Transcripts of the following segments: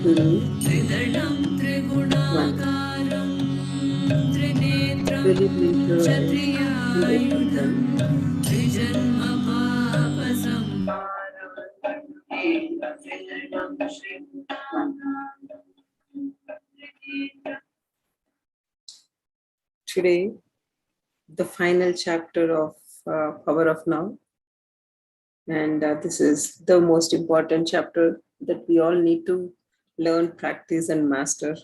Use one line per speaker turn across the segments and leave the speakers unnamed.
Guru,
त्रिदलं
one.
त्रिगुणाकारं त्रिनेत्रं
Really blink your eyes and open
क्षत्रियायुधं
them. Today, the final chapter of Power of Now. And this is the most important chapter that we all need to learn, practice, and master.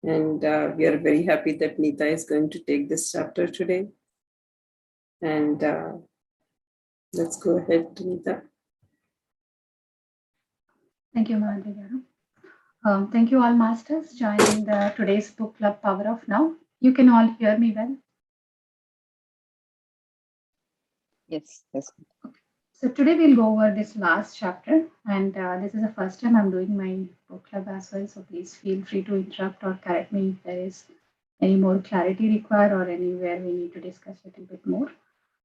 And we are very happy that Neeta is going to take this chapter today. And let's go ahead, Neeta.
Thank you, Madhuri garu. Thank you all masters joining the today's book club Power of Now. You can all hear me well.
Yes, yes.
So today we'll go over this last chapter, and this is the first time I'm doing my book club as well. So please feel free to interrupt or correct me if there is any more clarity required or anywhere we need to discuss a little bit more.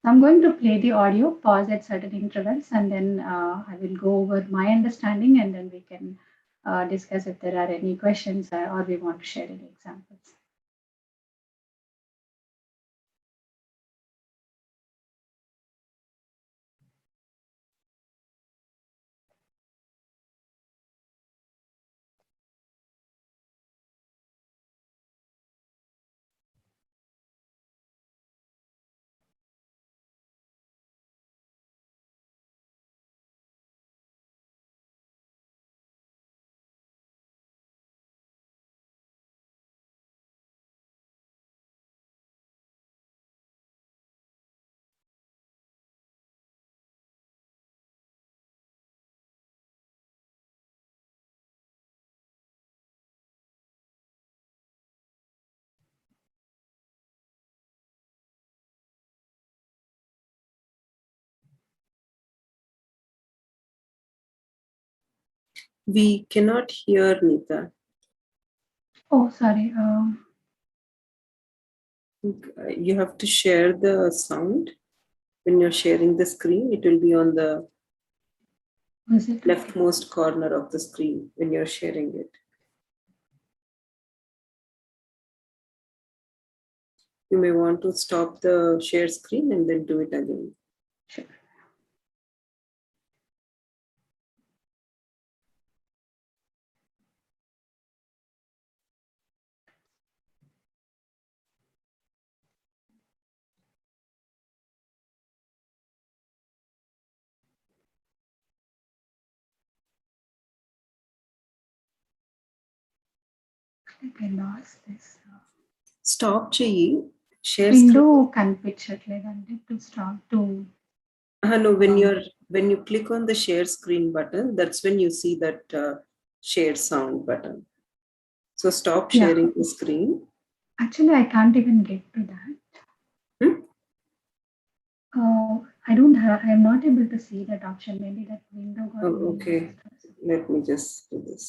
I'm going to play the audio, pause at certain intervals, and then I will go over my understanding, and then we can discuss if there are any questions or we want to share any examples.
We cannot hear Neeta.
Oh, sorry.
You have to share the sound. When you're sharing the screen, it will be on the leftmost corner of the screen when you're sharing it. You may want to stop the share screen and then do it again.
Sure. I lost this.
Stop చెయ్యి share
Window
screen.
కనిపించట్లేదండి to stop to.
No, when you click on the share screen button, that's when you see that share sound button. So stop sharing the screen.
Actually, I can't even get to that. I don't have. I'm not able to see that option. Maybe that window got.
Oh, okay. Let me just do this.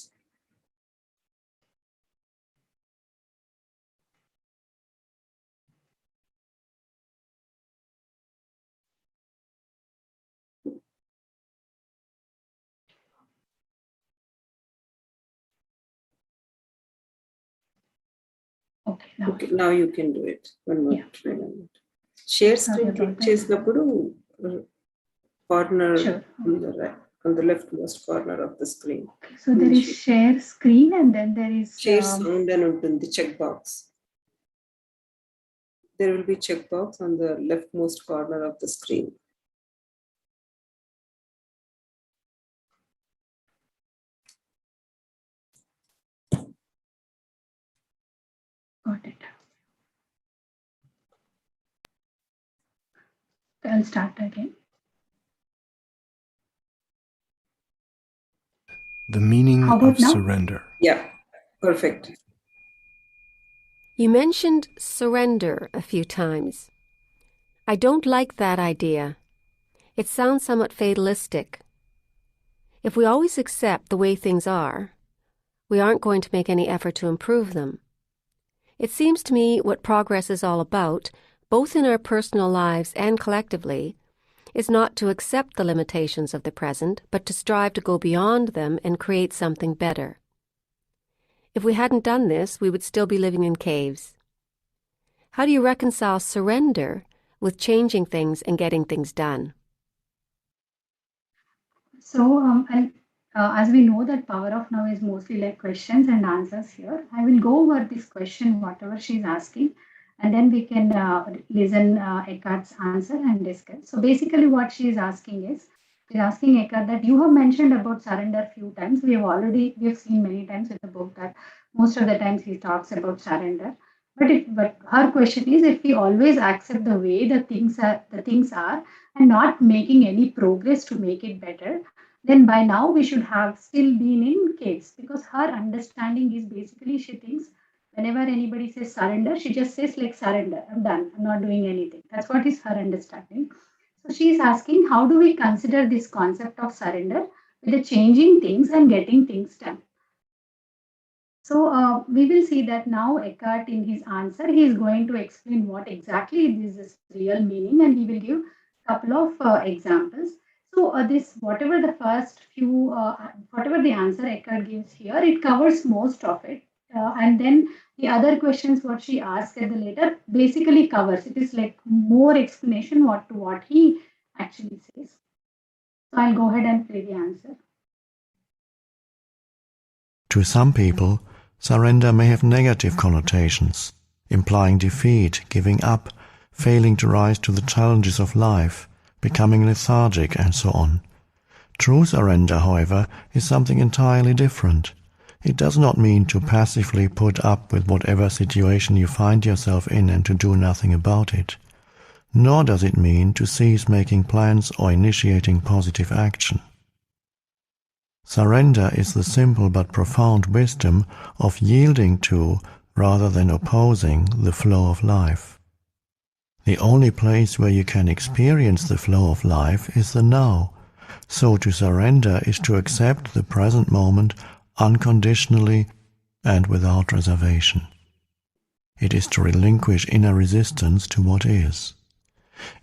Okay, now you can do it. One more try. Share screen click చేసినప్పుడు corner on the leftmost corner of the screen.
So there is share screen and then there is
share sound and ఉంటుంది checkbox. There will be checkbox on the leftmost corner of the screen.
Got it. I'll start again.
The meaning of surrender.
Yeah, perfect.
You mentioned surrender a few times. I don't like that idea. It sounds somewhat fatalistic. If we always accept the way things are, we aren't going to make any effort to improve them. It seems to me what progress is all about, both in our personal lives and collectively, is not to accept the limitations of the present, but to strive to go beyond them and create something better. If we hadn't done this, we would still be living in caves. How do you reconcile surrender with changing things and getting things done?
So, as we know that Power of Now is mostly like questions and answers here, I will go over this question, whatever she's asking, and then we can listen Eckhart's answer and discuss. So basically what she is asking is, she's asking Eckhart that you have mentioned about surrender a few times. We have seen many times in the book that most of the times he talks about surrender. But her question is, if we always accept the way the things are and not making any progress to make it better, then by now we should have still been in caves, because her understanding is basically she thinks whenever anybody says surrender, she just says like surrender, I'm done, I'm not doing anything. That's what is her understanding. So she is asking, how do we consider this concept of surrender with the changing things and getting things done? So we will see that now Eckhart in his answer, he is going to explain what exactly this is real meaning, and he will give a couple of examples. So this, whatever the first few, whatever the answer Eckhart gives here, it covers most of it. And then the other questions what she asks at the later basically covers. It is like more explanation what he actually says. So I'll go ahead and play the answer.
To some people, surrender may have negative connotations, implying defeat, giving up, failing to rise to the challenges of life, becoming lethargic, and so on. True surrender, however, is something entirely different. It does not mean to passively put up with whatever situation you find yourself in and to do nothing about it. Nor does it mean to cease making plans or initiating positive action. Surrender is the simple but profound wisdom of yielding to, rather than opposing, the flow of life. The only place where you can experience the flow of life is the now, so to surrender is to accept the present moment unconditionally and without reservation. It is to relinquish inner resistance to what is.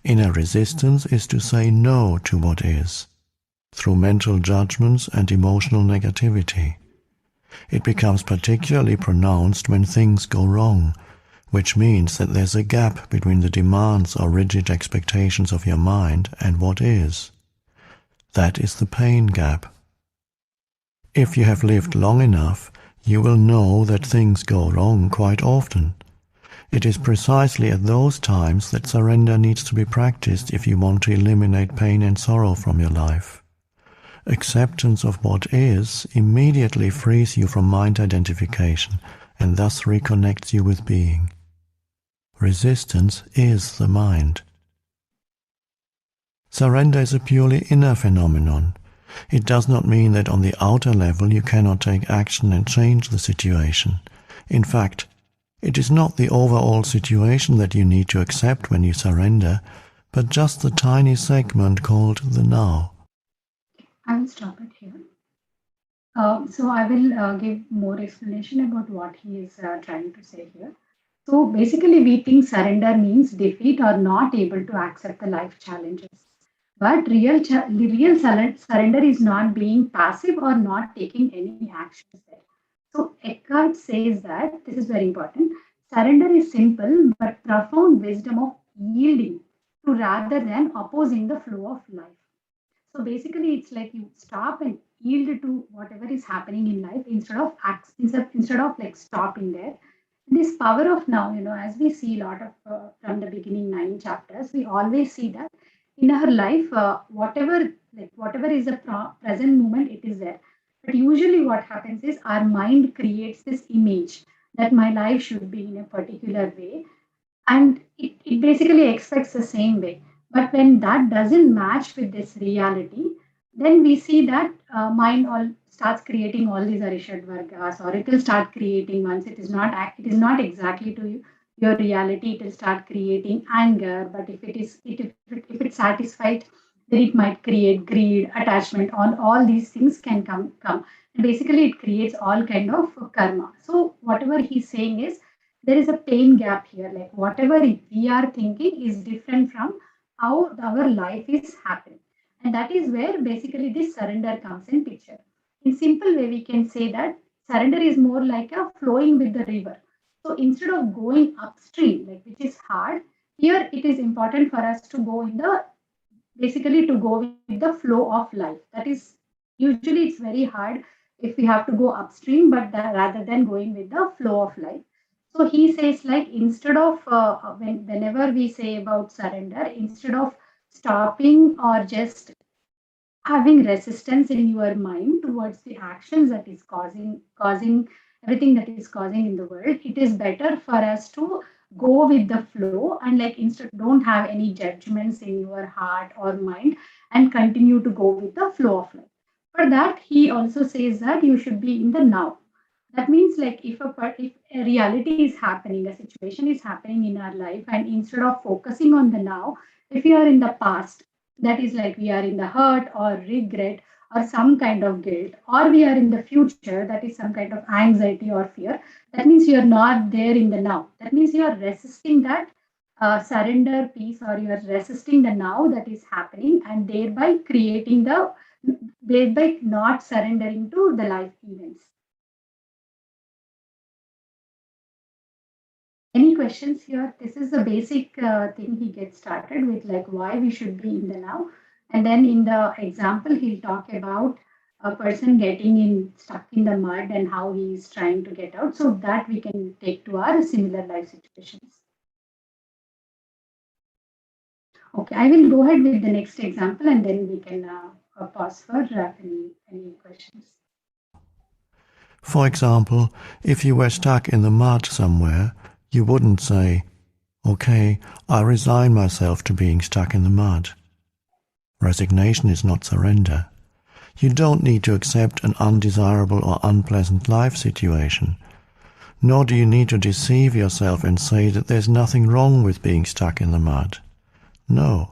Inner resistance is to say no to what is, through mental judgments and emotional negativity. It becomes particularly pronounced when things go wrong, which means that there's a gap between the demands or rigid expectations of your mind and what is. That is the pain gap. If you have lived long enough, you will know that things go wrong quite often. It is precisely at those times that surrender needs to be practiced if you want to eliminate pain and sorrow from your life. Acceptance of what is immediately frees you from mind identification and thus reconnects you with being. Resistance is the mind. Surrender is a purely inner phenomenon. It does not mean that on the outer level you cannot take action and change the situation. In fact, it is not the overall situation that you need to accept when you surrender, but just the tiny segment called the now.
I will stop it here. So I will give more explanation about what he is trying to say here. So basically, we think surrender means defeat or not able to accept the life challenges. But real surrender is not being passive or not taking any actions there. So Eckhart says that, this is very important, surrender is simple but profound wisdom of yielding to rather than opposing the flow of life. So basically, it's like you stop and yield to whatever is happening in life instead of like stopping there. This power of now, as we see a lot of from the beginning 9 chapters, we always see that in our life, whatever is the present moment, it is there. But usually, what happens is our mind creates this image that my life should be in a particular way, and it basically expects the same way. But when that doesn't match with this reality, then we see that mind all starts creating all these arishad vargas, or it will start creating, once it is not exactly to your reality, it will start creating anger. But if it's satisfied, then it might create greed, attachment. All these things can come. And basically, it creates all kind of karma. So whatever he's saying is, there is a pain gap here. Like whatever we are thinking is different from how our life is happening. And that is where basically this surrender comes in picture. In simple way, we can say that surrender is more like a flowing with the river. So instead of going upstream, like which is hard, here it is important for us to go in the basically to go with the flow of life. That is usually it's very hard if we have to go upstream, but rather than going with the flow of life. So he says like instead of whenever we say about surrender, instead of stopping or just having resistance in your mind towards the actions that is causing everything that is causing in the world, it is better for us to go with the flow and like instead don't have any judgments in your heart or mind and continue to go with the flow of life. For that he also says that you should be in the now. That means like if a reality is happening, a situation is happening in our life, and instead of focusing on the now, if we are in the past, that is like we are in the hurt or regret or some kind of guilt, or we are in the future, that is some kind of anxiety or fear, that means you are not there in the now. That means you are resisting that surrender piece, or you are resisting the now that is happening, and thereby creating the thereby not surrendering to the life events. Any questions here? This is the basic thing he gets started with, like why we should be in the now. And then in the example, he'll talk about a person getting in stuck in the mud and how he is trying to get out. So that we can take to our similar life situations. Okay, I will go ahead with the next example and then we can pause for any questions.
For example, if you were stuck in the mud somewhere, you wouldn't say, "Okay, I resign myself to being stuck in the mud." Resignation is not surrender. You don't need to accept an undesirable or unpleasant life situation. Nor do you need to deceive yourself and say that there's nothing wrong with being stuck in the mud. No.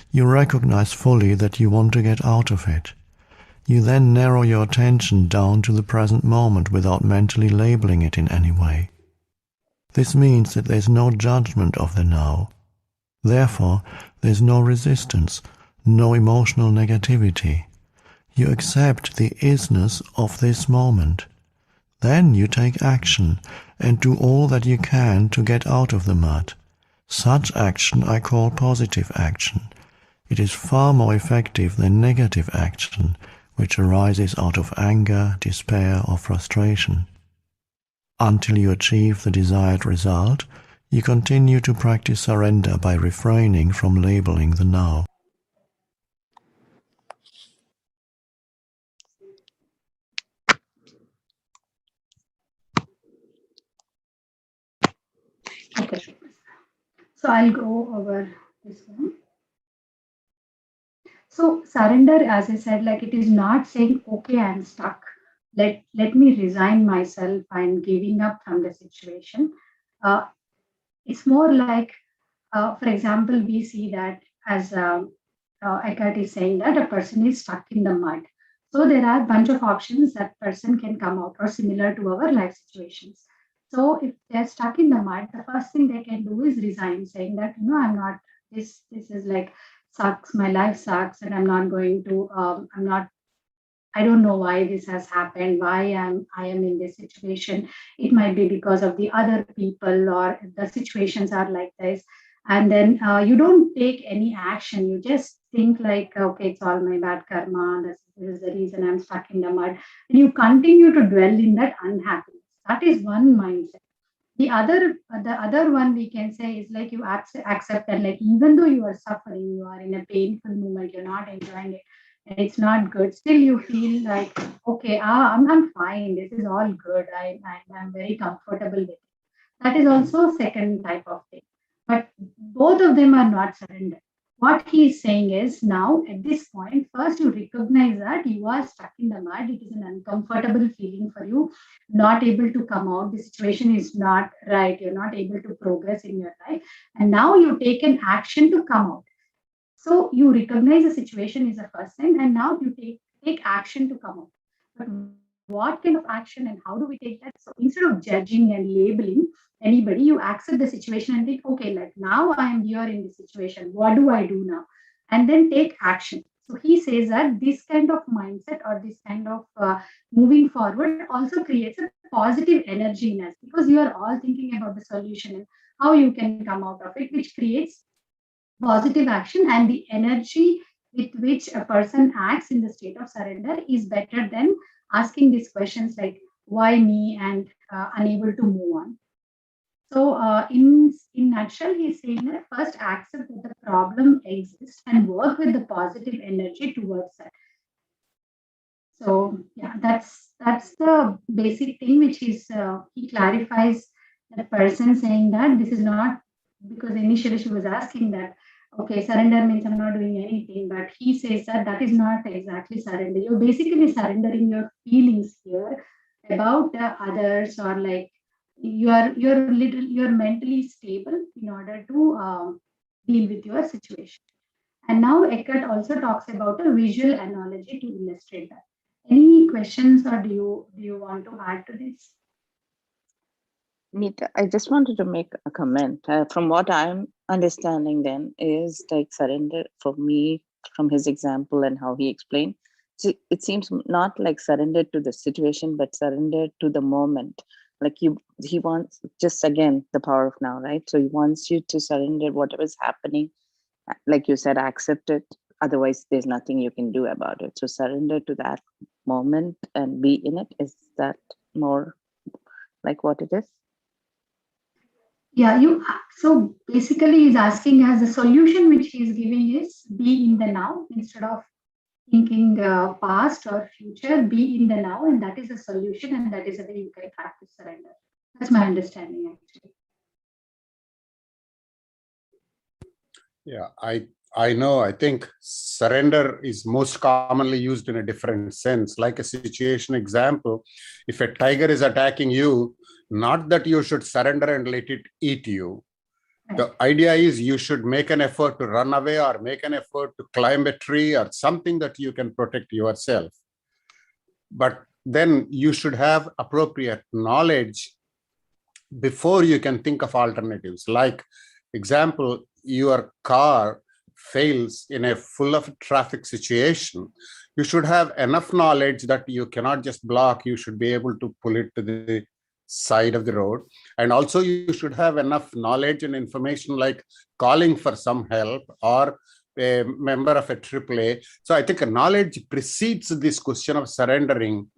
You recognize fully that you want to get out of it. You then narrow your attention down to the present moment without mentally labeling it in any way. This means that there's no judgment of the now. Therefore, there's no resistance, no emotional negativity. You accept the isness of this moment. Then you take action and do all that you can to get out of the mud. Such action I call positive action. It is far more effective than negative action, which arises out of anger, despair, or frustration. Until you achieve the desired result, you continue to practice surrender by refraining from labeling the now.
Okay, so I'll go over this one. So surrender, as I said, like it is not saying, okay, I'm stuck. Let me resign myself and giving up from the situation. Uh, it's more like, for example, we see that as Eckhart is saying that a person is stuck in the mud. So there are a bunch of options that person can come out, or similar to our life situations. So if they're stuck in the mud, the first thing they can do is resign, saying that I'm not. This is like sucks. My life sucks, and I'm not going to. I'm not. I don't know why this has happened, why I am in this situation. It might be because of the other people, or the situations are like this. And then you don't take any action. You just think like, okay, it's all my bad karma. This is the reason I'm stuck in the mud. And you continue to dwell in that unhappiness. That is one mindset. The other one we can say is like you accept that, like even though you are suffering, you are in a painful moment, you're not enjoying it, and it's not good, still you feel like, okay, I'm fine, this is all good, I'm very comfortable with it. That is also second type of thing. But both of them are not surrender. What he is saying is, now at this point, first you recognize that you are stuck in the mud. It is an uncomfortable feeling for you, not able to come out. The situation is not right. You're not able to progress in your life. And now you take an action to come out. So you recognize the situation is the first thing, and now you take action to come out. But what kind of action and how do we take that? So instead of judging and labeling, anybody, you accept the situation and think, okay, like now I am here in this situation. What do I do now? And then take action. So he says that this kind of mindset or this kind of moving forward also creates a positive energy in us, because you are all thinking about the solution and how you can come out of it, which creates positive action, and the energy with which a person acts in the state of surrender is better than asking these questions like why me and unable to move on. So in nutshell, he's saying that first accept that the problem exists and work with the positive energy towards that. So yeah, that's the basic thing which is he clarifies the person, saying that this is not, because initially she was asking that, okay, surrender means I'm not doing anything, but he says that that is not exactly surrender. You're basically surrendering your feelings here about others, or like you're mentally stable in order to deal with your situation. And now Eckert also talks about a visual analogy to illustrate that. Any questions, or do you want to add to this?
Neeta, I just wanted to make a comment. From what I'm understanding, then, is like surrender for me, from his example and how he explained, it seems not like surrender to the situation, but surrender to the moment. Like he wants, just again, the power of now, right? So he wants you to surrender whatever is happening. Like you said, accept it. Otherwise, there's nothing you can do about it. So surrender to that moment and be in it. Is that more like what it is?
Yeah, so basically he's asking us, the solution which he's giving is be in the now instead of thinking past or future. Be in the now, and that is a solution, and that is the way you can practice surrender. That's my understanding, actually.
Yeah, I know. I think surrender is most commonly used in a different sense. Like a situation example, if a tiger is attacking you, not that you should surrender and let it eat you. The idea is you should make an effort to run away or make an effort to climb a tree or something that you can protect yourself. But then you should have appropriate knowledge before you can think of alternatives. Like example, your car fails in a full of traffic situation, you should have enough knowledge that you cannot just block, you should be able to pull it to the side of the road. And also you should have enough knowledge and information like calling for some help or a member of a AAA. So I think knowledge precedes this question of surrendering,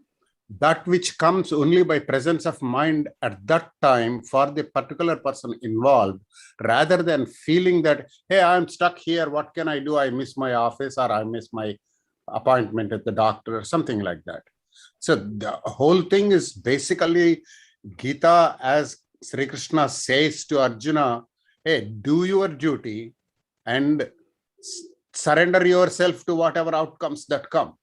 that which comes only by presence of mind at that time for the particular person involved, rather than feeling that, hey, I'm stuck here, what can I do? I miss my office or I miss my appointment at the doctor or something like that. So the whole thing is basically Gita, as Sri Krishna says to Arjuna, hey, do your duty and surrender yourself to whatever outcomes that come.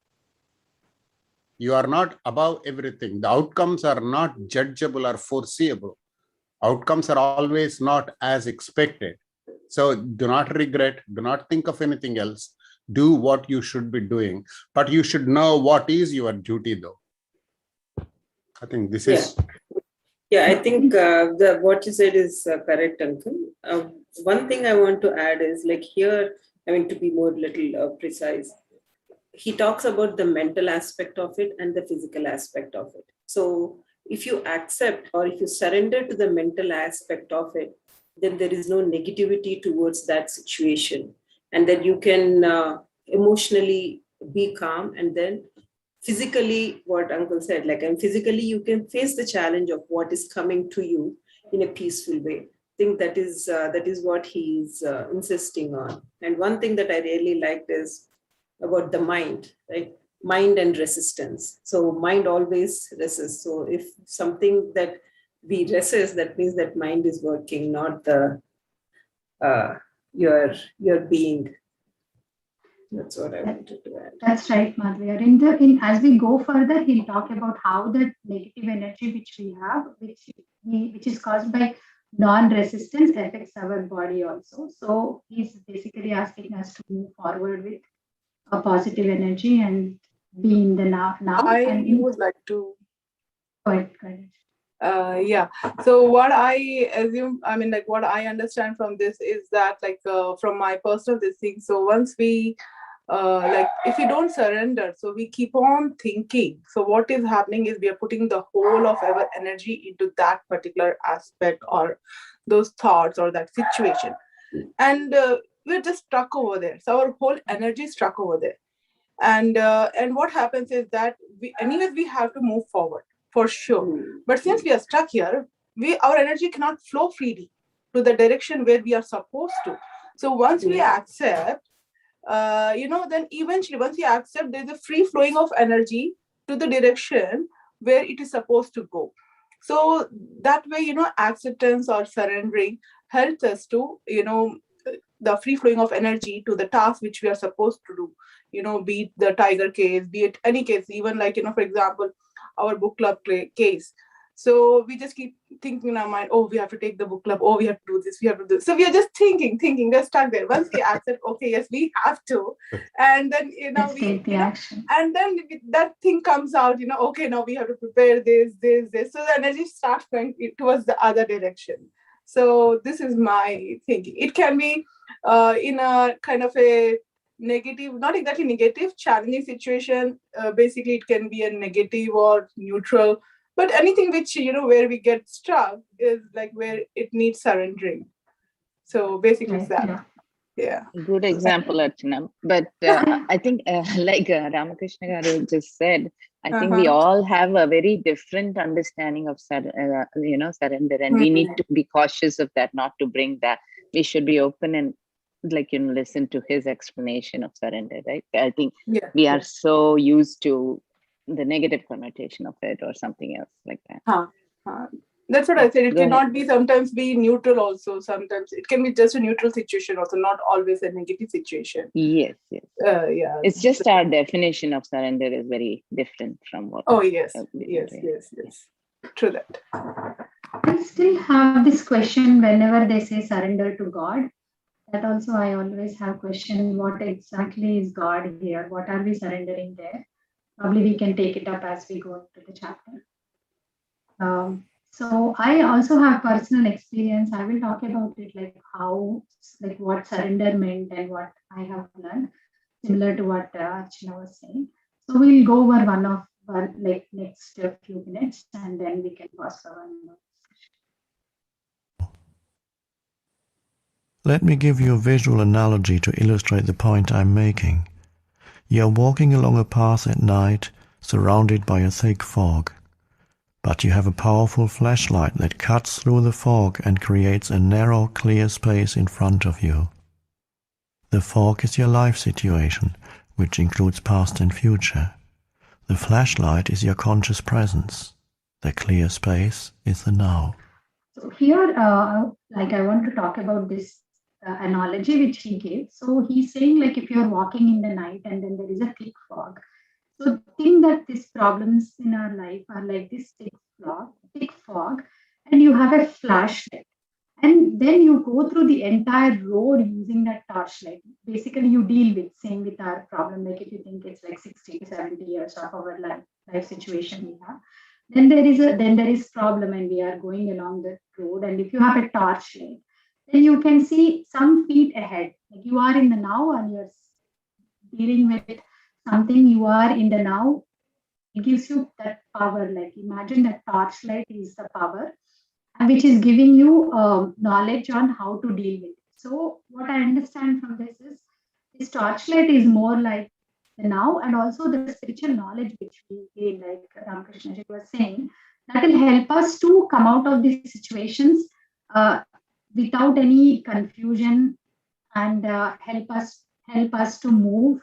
You are not above everything. The outcomes are not judgeable or foreseeable. Outcomes are always not as expected. So do not regret, do not think of anything else. Do what you should be doing, but you should know what is your duty though. I think this is...
Yeah, I think what you said is correct, Uncle. One thing I want to add is like here, I mean, to be more little precise, he talks about the mental aspect of it and the physical aspect of it. So if you accept or if you surrender to the mental aspect of it, then there is no negativity towards that situation. And then you can emotionally be calm. And then physically, what Uncle said, like, and physically you can face the challenge of what is coming to you in a peaceful way. I think that is what he's insisting on. And one thing that I really liked is about the mind, right? Mind and resistance. So mind always resists. So if something that we resist, that means that mind is working, not the your being. That's what I wanted to add.
That's right, Madhya. As we go further, he'll talk about how the negative energy which we have, which is caused by non-resistance, affects our body also. So he's basically asking us to move forward with a positive energy and be in the now.
I would like to.
Go ahead.
Yeah. So what I assume, I mean, like what I understand from this is that, like, from my personal this thing. So once we, like, if we don't surrender, so we keep on thinking. So what is happening is we are putting the whole of our energy into that particular aspect or those thoughts or that situation, and we're just stuck over there. So our whole energy is stuck over there, and what happens is that we have to move forward for sure, but since we are stuck here, our energy cannot flow freely to the direction where we are supposed to. So once we accept, then eventually once we accept, there's a free flowing of energy to the direction where it is supposed to go. So that way, acceptance or surrendering helps us to, the free flowing of energy to the task which we are supposed to do, be it the tiger case, be it any case, even like, for example, our book club case. So we just keep thinking in our mind, oh, we have to take the book club, oh, we have to do this, we have to do this. So we are just thinking, we're stuck there. Once we accept, okay, yes, we have to, and then
Let's take the action.
and then that thing comes out, okay, now we have to prepare this. So the energy starts going towards the other direction. So this is my thinking. It can be in a kind of a negative, not exactly negative, challenging situation. Basically, it can be a negative or neutral, but anything which, where we get stuck is like where it needs surrendering. So basically, it's that. Yeah.
Good example, Archana. But I think, like Ramakrishna Garu just said, I think we all have a very different understanding of surrender, and we need to be cautious of that, not to bring that. We should be open and listen to his explanation of surrender, right? I think we are so used to the negative connotation of it or something else like that.
That's what I said. It cannot be sometimes be neutral also. Sometimes it can be just a neutral situation also, not always a negative situation.
Yes.
Yeah.
It's just our definition of surrender is very different from what.
Oh, yes. True that.
I still have this question whenever they say surrender to God. That also I always have question, what exactly is God here? What are we surrendering there? Probably we can take it up as we go into the chapter. So I also have personal experience. I will talk about it, like how, like what surrender meant and what I have learned, similar to what Archana was saying. So we'll go over next few minutes, and then we can pause for one more.
Let me give you a visual analogy to illustrate the point I'm making. You are walking along a path at night, surrounded by a thick fog. But you have a powerful flashlight that cuts through the fog and creates a narrow, clear space in front of you. The fog is your life situation, which includes past and future. The flashlight is your conscious presence. The clear space is the now.
So here, I want to talk about this analogy which he gave. So he's saying, like, if you're walking in the night and then there is a thick fog. So think that these problems in our life are like this thick fog, and you have a flashlight. And then you go through the entire road using that torchlight. Basically, you deal with, same with our problem. Like if you think it's like 60 to 70 years of our life situation we have, then there is problem and we are going along the road. And if you have a torchlight, then you can see some feet ahead. Like you are in the now and you're dealing with something, you are in the now. It gives you that power. Like imagine that torchlight is the power, which is giving you knowledge on how to deal with it. So what I understand from this torchlight is more like the now, and also the spiritual knowledge which we gain, like Ramakrishna was saying, that will help us to come out of these situations without any confusion, and help us to move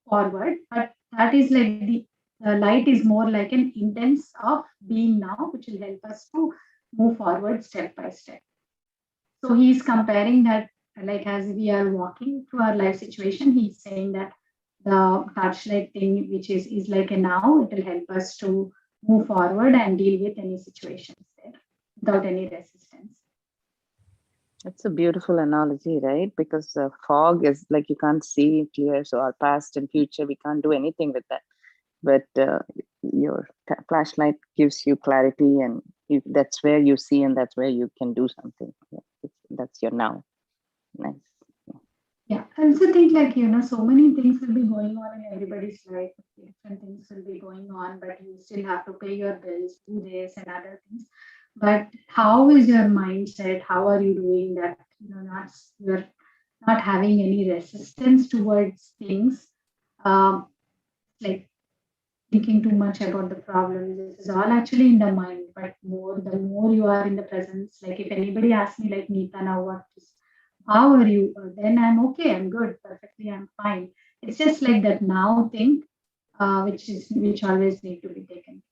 forward. But that is like the light is more like an intense of being now, which will help us to move forward step by step. So he's comparing that, like as we are walking through our life situation, he's saying that the torchlight thing, which is like a now, it will help us to move forward and deal with any situations there without any resistance.
That's a beautiful analogy, right? Because fog is like you can't see clear. So our past and future, we can't do anything with that. But your flashlight gives you clarity and That's where you see, and that's where you can do something. Yeah, that's your now. Nice.
Yeah, I also think like, so many things will be going on in everybody's life. Different things will be going on, but you still have to pay your bills, do this and other things. But how is your mindset? How are you doing that? You're not having any resistance towards things. Like thinking too much about the problem. This is all actually in the mind, but the more you are in the presence, like if anybody asks me, like, Neeta, now how are you? Then I'm okay, I'm good, perfectly, I'm fine. It's just like that now thing, which always need to be taken.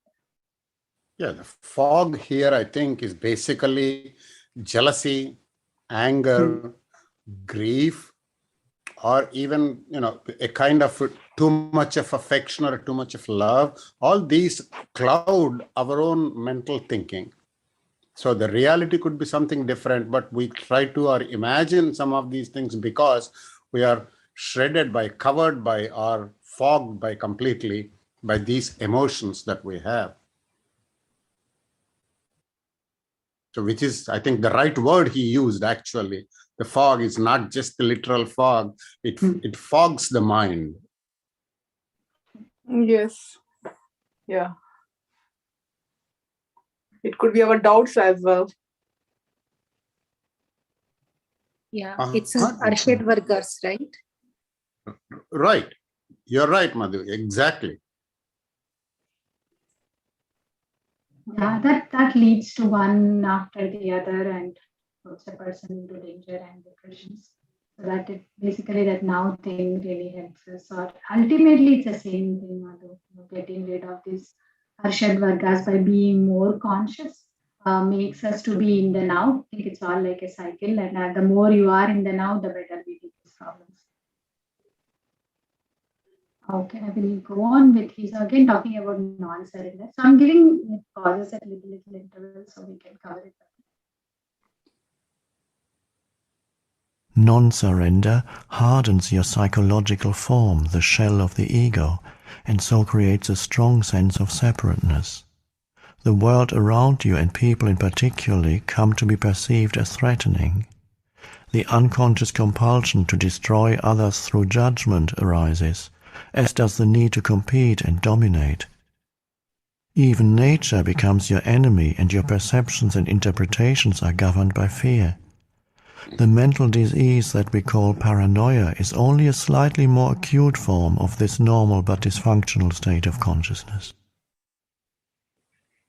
Yeah, the fog here, I think, is basically jealousy, anger, grief, or even, a kind of too much of affection or too much of love. All these cloud our own mental thinking. So the reality could be something different, but we try to or imagine some of these things because we are shredded by, covered by, or fogged by completely by these emotions that we have. So which is, I think, the right word he used actually. The fog is not just the literal fog, it fogs the mind.
Yes. Yeah. It could be our doubts as well.
Yeah,
Uh-huh.
it's an Arshad Vargas, right?
Right. You're right, Madhu. Exactly.
Yeah, that leads to one after the other and puts a person into danger and depressions. So that it basically that now thing really helps us. Or ultimately it's the same thing, Madhu, getting rid of this Arshad Vargas by being more conscious makes us to be in the now. I think it's all like a cycle, and the more you are in the now, the better we deal with problems. Okay, I will go on with he's again talking about non-surrender. So I'm giving pauses at little intervals so we can cover it.
Non-surrender hardens your psychological form, the shell of the ego, and so creates a strong sense of separateness. The world around you and people in particular come to be perceived as threatening. The unconscious compulsion to destroy others through judgment arises, as does the need to compete and dominate. Even nature becomes your enemy, and your perceptions and interpretations are governed by fear. The mental disease that we call paranoia is only a slightly more acute form of this normal but dysfunctional state of consciousness.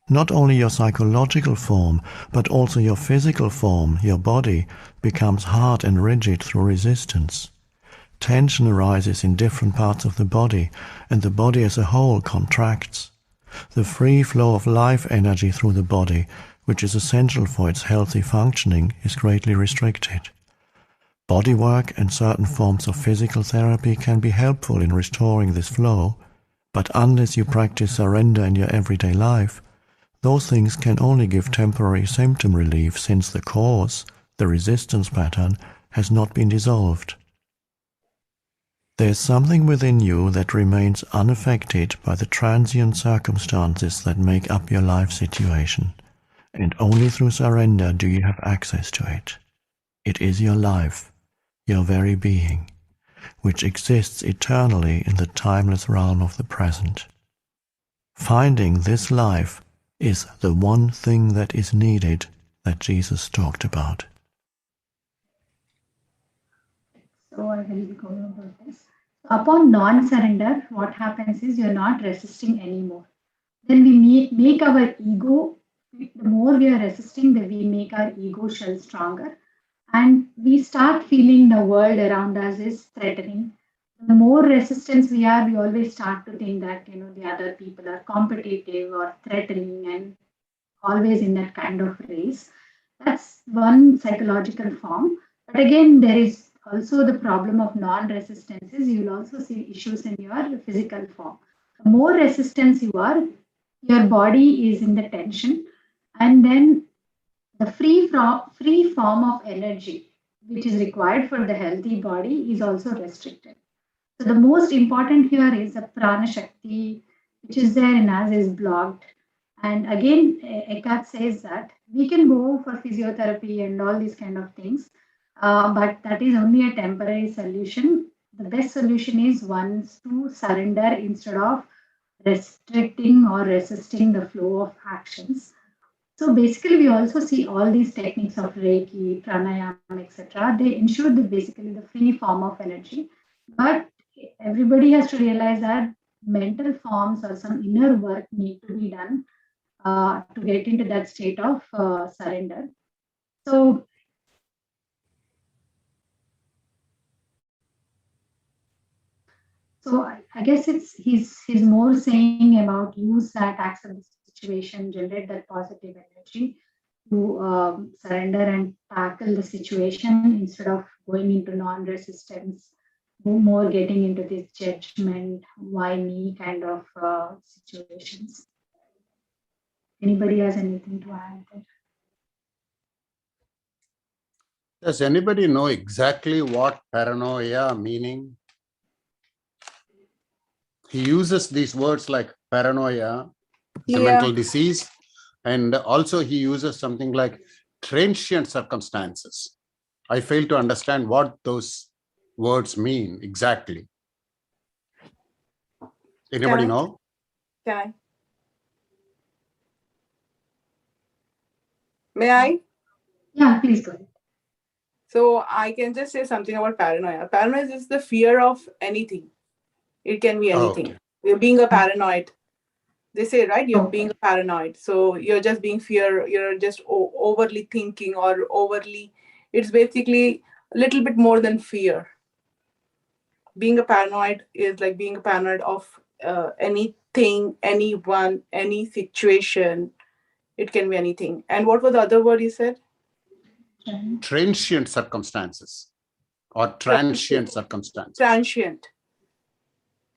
Not only your psychological form, but also your physical form, your body, becomes hard and rigid through resistance. Tension arises in different parts of the body, and the body as a whole contracts. The free flow of life energy through the body, which is essential for its healthy functioning, is greatly restricted. Body work and certain forms of physical therapy can be helpful in restoring this flow, but unless you practice surrender in your everyday life, those things can only give temporary symptom relief, since the cause, the resistance pattern, has not been dissolved. There is something within you that remains unaffected by the transient circumstances that make up your life situation, and only through surrender do you have access to it. It is your life, your very being, which exists eternally in the timeless realm of the present. Finding this life is the one thing that is needed that Jesus talked about.
So I will go over this. Upon non-surrender, what happens is you're not resisting anymore. Then we make our ego, the more we are resisting, we make our ego shell stronger. And we start feeling the world around us is threatening. The more resistance we are, we always start to think that, the other people are competitive or threatening and always in that kind of race. That's one psychological form. But again, there is also the problem of non-resistances. You will also see issues in your physical form. The more resistance you are, your body is in the tension, and then the free form of energy, which is required for the healthy body, is also restricted. So the most important here is the prana shakti, which is there in us, is blocked. And again, Eckhart says that we can go for physiotherapy and all these kind of things, but that is only a temporary solution. The best solution is once to surrender instead of restricting or resisting the flow of actions. So basically, we also see all these techniques of Reiki, Pranayama, etc. They ensure the basically the free form of energy, but everybody has to realize that mental forms or some inner work need to be done to get into that state of surrender. So, I guess he's more saying about use that, accept the situation, generate that positive energy to surrender and tackle the situation instead of going into non-resistance, more getting into this judgment, why me kind of situations. Anybody has anything to add there?
Does anybody know exactly what paranoia meaning? He uses these words like paranoia, it's a mental disease, and also he uses something like transient circumstances. I fail to understand what those words mean exactly. Anybody know?
Can I? May I?
Yeah, please go ahead.
So I can just say something about paranoia. Paranoia is the fear of anything. It can be anything.
Okay.
You're being a paranoid. They say, right? You're
Okay.
being paranoid. So you're just being fear. You're just overly thinking or overly. It's basically a little bit more than fear. Being a paranoid is like being a paranoid of anything, anyone, any situation. It can be anything. And what was the other word you said?
Transient circumstances or transient circumstances.
Transient.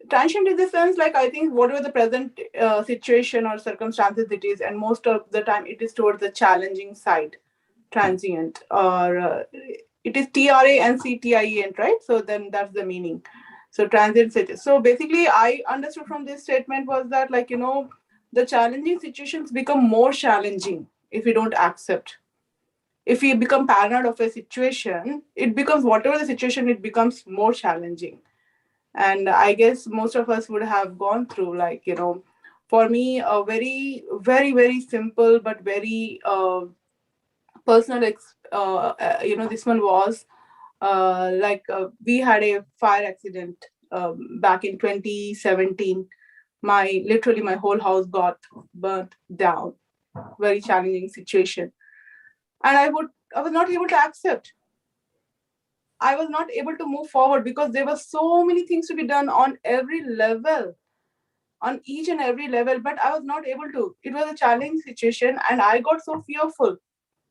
Transient in the sense, like, I think whatever the present situation or circumstances it is, and most of the time it is towards the challenging side, transient, or it is TRANCTIENT, right? So then that's the meaning. So transient situation. So basically, I understood from this statement was that, like, the challenging situations become more challenging if we don't accept. If we become paranoid of a situation, it becomes, whatever the situation, it becomes more challenging. And I guess most of us would have gone through, like, for me, a very, very, very simple but very personal, this one was we had a fire accident back in 2017. Literally my whole house got burnt down. Very challenging situation. And I was not able to accept. I was not able to move forward because there were so many things to be done on every level, on each and every level, but I was not able to. It was a challenging situation and I got so fearful.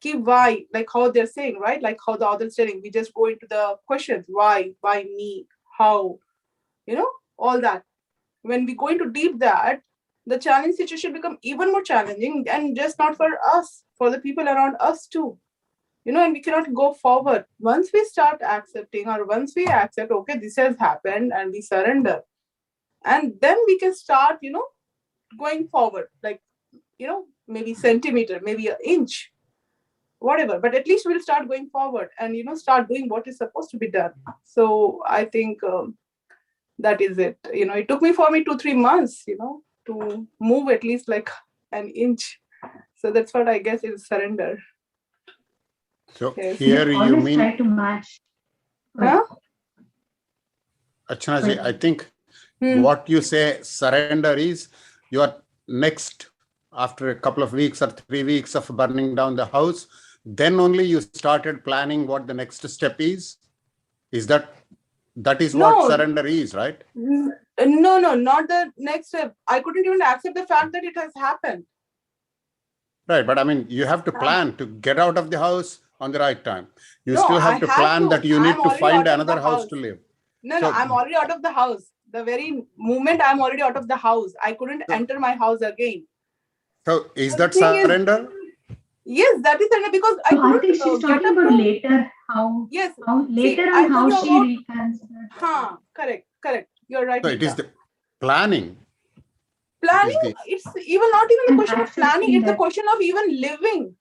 Why? Like how they're saying, right? Like how the author's telling, we just go into the questions. Why me? How? All that. When we go into deep that, the challenging situation become even more challenging, and just not for us, for the people around us too. And we cannot go forward. Once we start accepting, or once we accept, okay, this has happened, and we surrender. And then we can start, going forward, like, maybe centimeter, maybe an inch, whatever. But at least we'll start going forward and, start doing what is supposed to be done. So I think that is it. It took me 2-3 months, to move at least like an inch. So that's what I guess is surrender.
So
Yes.
here you
Always
mean,
try to match.
Huh?
Archanaji, I think what you say surrender is you are next, after a couple of weeks or 3 weeks of burning down the house, then only you started planning what the next step is. Is that is what surrender is, right?
No, not the next step. I couldn't even accept the fact that it has happened.
Right, but I mean, you have to plan to get out of the house on the right time. You
No,
still have
I
to
have
plan
to.
that you
I'm
need to
already
find
out of the
another house
house.
to live.
No, I'm already out of the house. The very moment I'm already out of the house, I couldn't enter my house again.
So is
So
that
the thing is,
surrender?
yes, that is surrender, because I
So I
couldn't
think she's
get
talking
up
about
to.
later how
Yes.
later
See,
on
I'm
how
talking
she
about.
reconsidered.
Correct. You're right.
So it is
Neeta.
the planning.
Planning,
the
it's even not even the
And
question of planning,
accepting
it's the
that.
question of even living.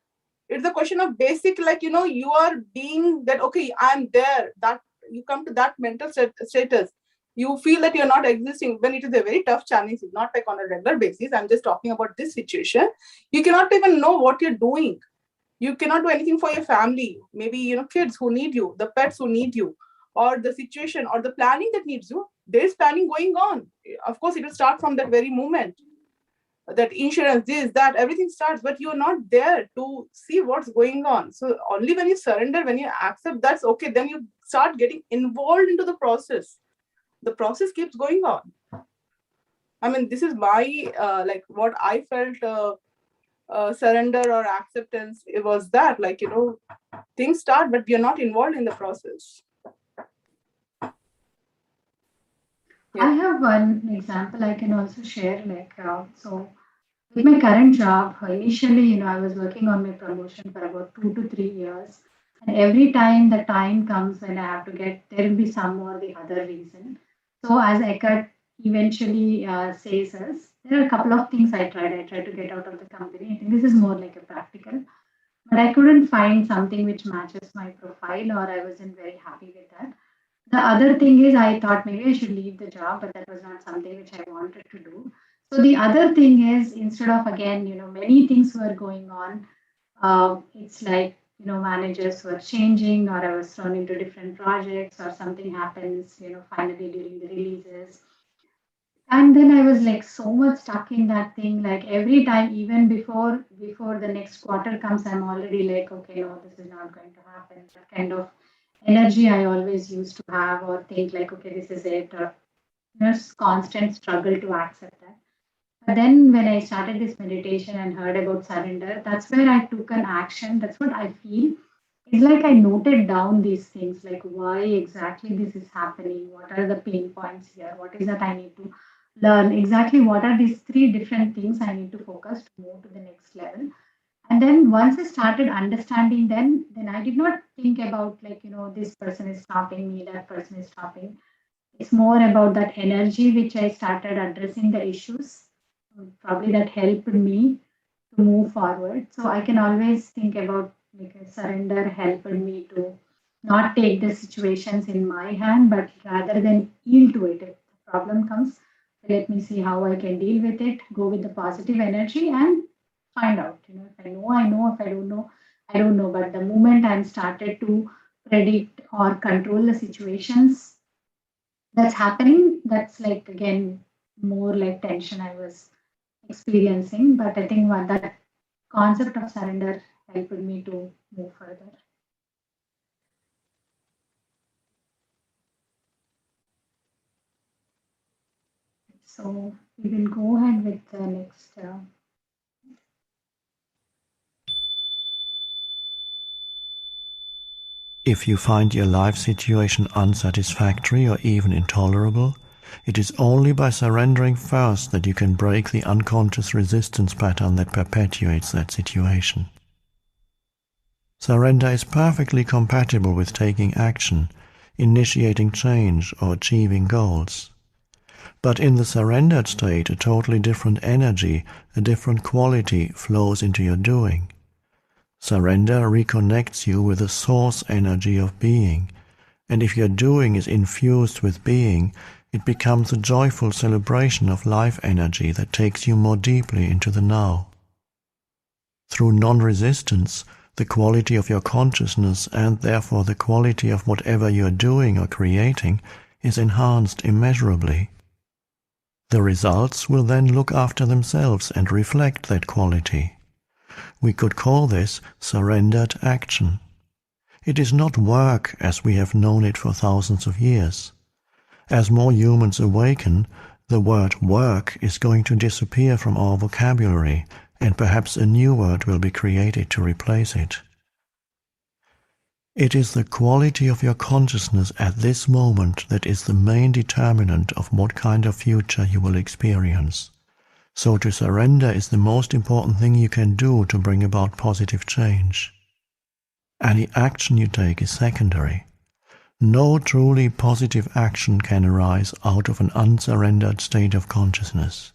It's the question of basic, like, you are being that, okay, I'm there, that you come to that mental status. You feel that you're not existing when it is a very tough challenge. It's not like on a regular basis. I'm just talking about this situation. You cannot even know what you're doing. You cannot do anything for your family. Maybe, kids who need you, the pets who need you, or the situation or the planning that needs you. There is planning going on. Of course, it will start from that very moment. That insurance, this, that, everything starts, but you're not there to see what's going on. So only when you surrender, when you accept, that's okay, then you start getting involved into the process. The process keeps going on. I mean, this is my like what I felt. Surrender or acceptance, it was that, like, things start, but we are not involved in the process.
I have one example I can also share. So with my current job, initially, I was working on my promotion for about 2 to 3 years. And every time the time comes when I have to get, there will be some or the other reason. So as Eckhart eventually says us, there are a couple of things I tried. I tried to get out of the company. I think this is more like a practical, but I couldn't find something which matches my profile, or I wasn't very happy with that. The other thing is, I thought maybe I should leave the job, but that was not something which I wanted to do. So the other thing is, instead of again, many things were going on. It's like, managers were changing, or I was thrown into different projects, or something happens, finally during the releases. And then I was like so much stuck in that thing. Like every time, even before the next quarter comes, I'm already like, okay, no, this is not going to happen. That kind of energy I always used to have, or think like, okay, this is it, or constant struggle to accept that. But then when I started this meditation and heard about surrender, that's where I took an action. That's what I feel. It's like I noted down these things, like why exactly this is happening, what are the pain points here, what is that I need to learn, exactly what are these three different things I need to focus to move to the next level. And then once I started understanding, then I did not think about like, this person is stopping me, that person is stopping. It's more about that energy which I started addressing the issues. Probably that helped me to move forward. So I can always think about like a surrender helped me to not take the situations in my hand, but rather than yield to it. If the problem comes, let me see how I can deal with it, go with the positive energy and find out. If I know, I know. If I don't know, I don't know. But the moment I'm started to predict or control the situations that's happening, that's like again more like tension I was experiencing. But I think that concept of surrender helped me to move further. So we will go ahead with the next.
If you find your life situation unsatisfactory or even intolerable, it is only by surrendering first that you can break the unconscious resistance pattern that perpetuates that situation. Surrender is perfectly compatible with taking action, initiating change, or achieving goals. But in the surrendered state, a totally different energy, a different quality flows into your doing. Surrender reconnects you with the source energy of being, and if your doing is infused with being, it becomes a joyful celebration of life energy that takes you more deeply into the now. Through non-resistance, the quality of your consciousness, and therefore the quality of whatever you are doing or creating, is enhanced immeasurably. The results will then look after themselves and reflect that quality. We could call this surrendered action. It is not work as we have known it for thousands of years. As more humans awaken, the word work is going to disappear from our vocabulary, and perhaps a new word will be created to replace it. It is the quality of your consciousness at this moment that is the main determinant of what kind of future you will experience. So to surrender is the most important thing you can do to bring about positive change. Any action you take is secondary. No truly positive action can arise out of an unsurrendered state of consciousness.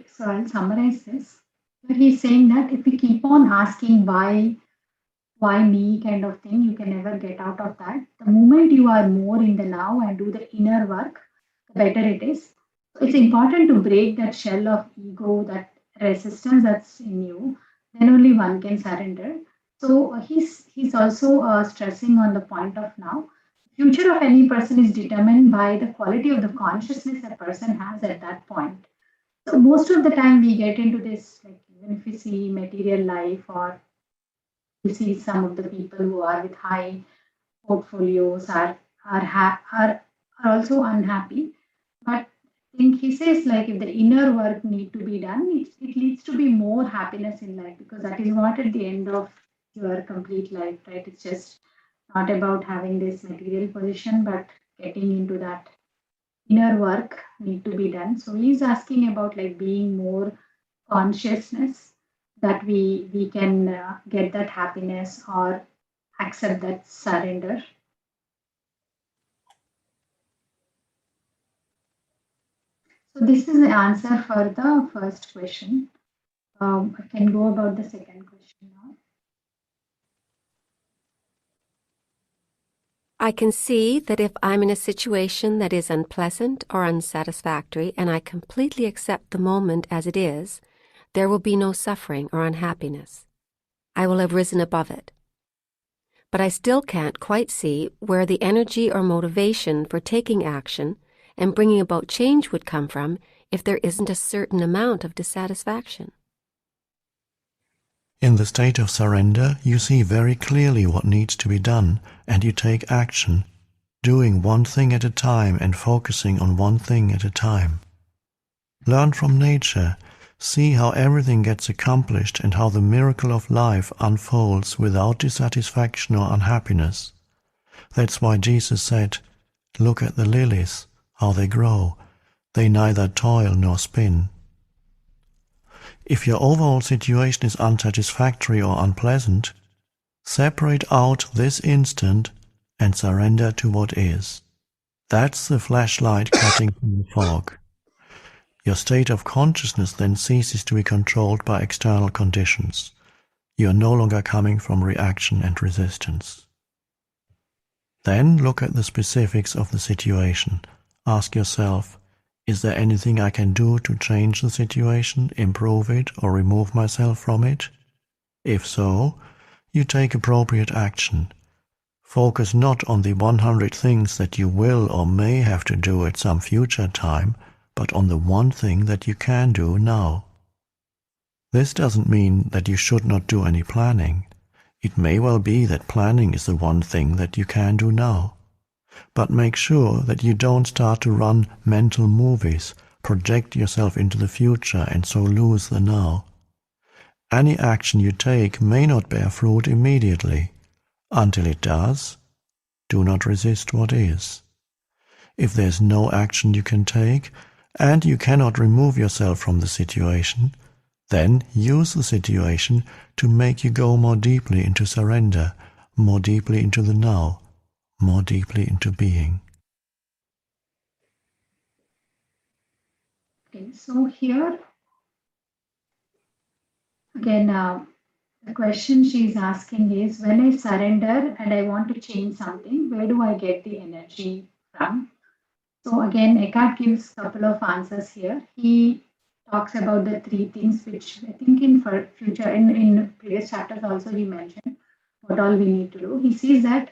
So I'll summarize this. But he's saying that if we keep on asking why me kind of thing, you can never get out of that. The moment you are more in the now and do the inner work, the better it is. So it's important to break that shell of ego, that resistance that's in you. Then only one can surrender. So he's also stressing on the point of now. Future of any person is determined by the quality of the consciousness a person has at that point. So most of the time we get into this, like even if we see material life or we see some of the people who are with high portfolios are also unhappy. But I think he says like if the inner work need to be done, it leads to be more happiness in life because that is what at the end of your complete life, right? It's just not about having this material position, but getting into that inner work need to be done. So he's asking about like being more consciousness that we can get that happiness or accept that surrender. So this is the answer for the first question. I can go about the second question now.
I can see that if I'm in a situation that is unpleasant or unsatisfactory and I completely accept the moment as it is, there will be no suffering or unhappiness. I will have risen above it. But I still can't quite see where the energy or motivation for taking action and bringing about change would come from if there isn't a certain amount of dissatisfaction.
In the state of surrender, you see very clearly what needs to be done, and you take action, doing one thing at a time and focusing on one thing at a time. Learn from nature, see how everything gets accomplished and how the miracle of life unfolds without dissatisfaction or unhappiness. That's why Jesus said, "Look at the lilies, how they grow. They neither toil nor spin." If your overall situation is unsatisfactory or unpleasant, separate out this instant and surrender to what is. That's the flashlight cutting through the fog. Your state of consciousness then ceases to be controlled by external conditions. You are no longer coming from reaction and resistance. Then look at the specifics of the situation. Ask yourself, is there anything I can do to change the situation, improve it, or remove myself from it? If so, you take appropriate action. Focus not on the 100 things that you will or may have to do at some future time, but on the one thing that you can do now. This doesn't mean that you should not do any planning. It may well be that planning is the one thing that you can do now. But make sure that you don't start to run mental movies, project yourself into the future and so lose the now. Any action you take may not bear fruit immediately. Until it does, do not resist what is. If there's no action you can take, and you cannot remove yourself from the situation, then use the situation to make you go more deeply into surrender, more deeply into the now, more deeply into being.
Okay, so here again, the question she's asking is when I surrender and I want to change something, where do I get the energy from? So again, Eckhart gives a couple of answers here. He talks about the three things which I think in future, in previous chapters also he mentioned what all we need to do. He says that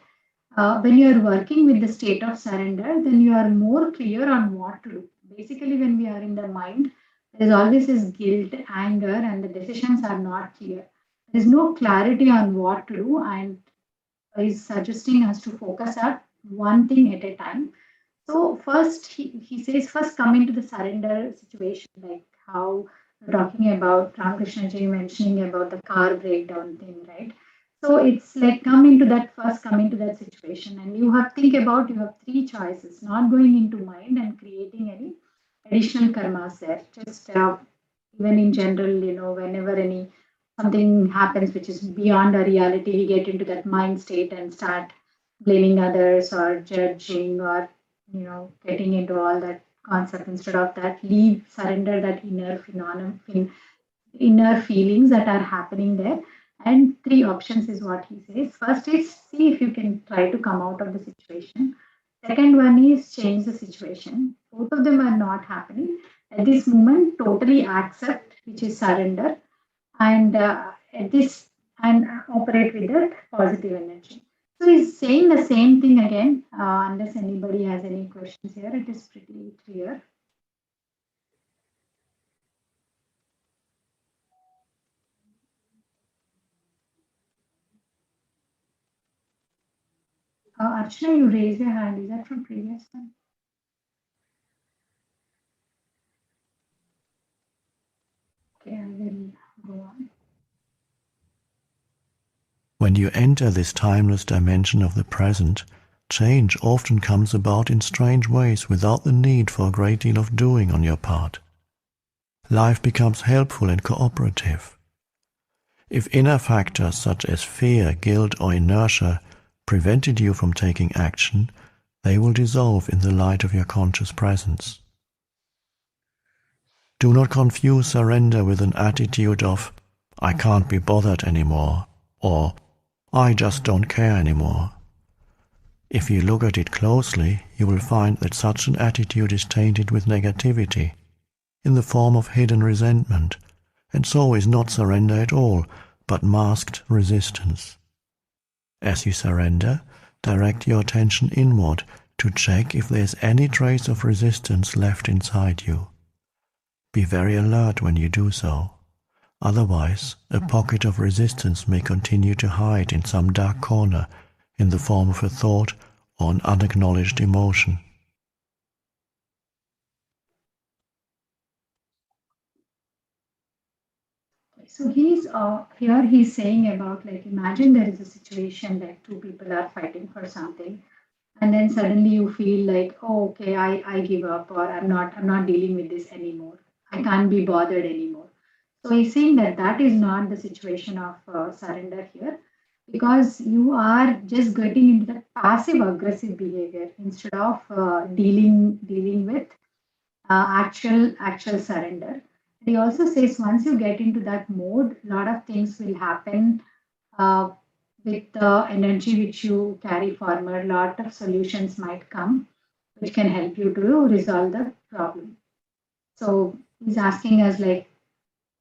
when you are working with the state of surrender, then you are more clear on what to do. Basically, when we are in the mind, there is always this guilt, anger, and the decisions are not clear. There is no clarity on what to do, and is suggesting us to focus on one thing at a time. So first, he says, first come into the surrender situation, like how we're talking about Ramakrishna Ji mentioning about the car breakdown thing, right? So it's like come into that situation, and you have three choices: not going into mind and creating any additional karmas there. Just even in general, whenever something happens which is beyond our reality, we get into that mind state and start blaming others or judging or getting into all that concept. Instead of that, leave, surrender that inner feelings that are happening there. And three options is what he says. First is see if you can try to come out of the situation. Second one is change the situation. Both of them are not happening. At this moment, totally accept, which is surrender, and at this and operate with that positive energy. So he's saying the same thing again. Unless anybody has any questions here, it is pretty clear. Archana, you raise your hand. Is that from previous one? Okay, I will go on.
When you enter this timeless dimension of the present, change often comes about in strange ways without the need for a great deal of doing on your part. Life becomes helpful and cooperative. If inner factors such as fear, guilt, or inertia prevented you from taking action, they will dissolve in the light of your conscious presence. Do not confuse surrender with an attitude of, I can't be bothered anymore, or I just don't care anymore. If you look at it closely, you will find that such an attitude is tainted with negativity, in the form of hidden resentment, and so is not surrender at all, but masked resistance. As you surrender, direct your attention inward to check if there is any trace of resistance left inside you. Be very alert when you do so. Otherwise, a pocket of resistance may continue to hide in some dark corner in the form of a thought or an unacknowledged emotion.
So he's saying about, like, imagine there is a situation that two people are fighting for something, and then suddenly you feel like, oh, okay, I give up, or I'm not dealing with this anymore. I can't be bothered anymore. So he's saying that that is not the situation of surrender here, because you are just getting into that passive aggressive behavior instead of dealing with actual surrender. He also says once you get into that mode, a lot of things will happen uh, with the energy which you carry forward. A lot of solutions might come which can help you to resolve the problem. So he's asking us, like,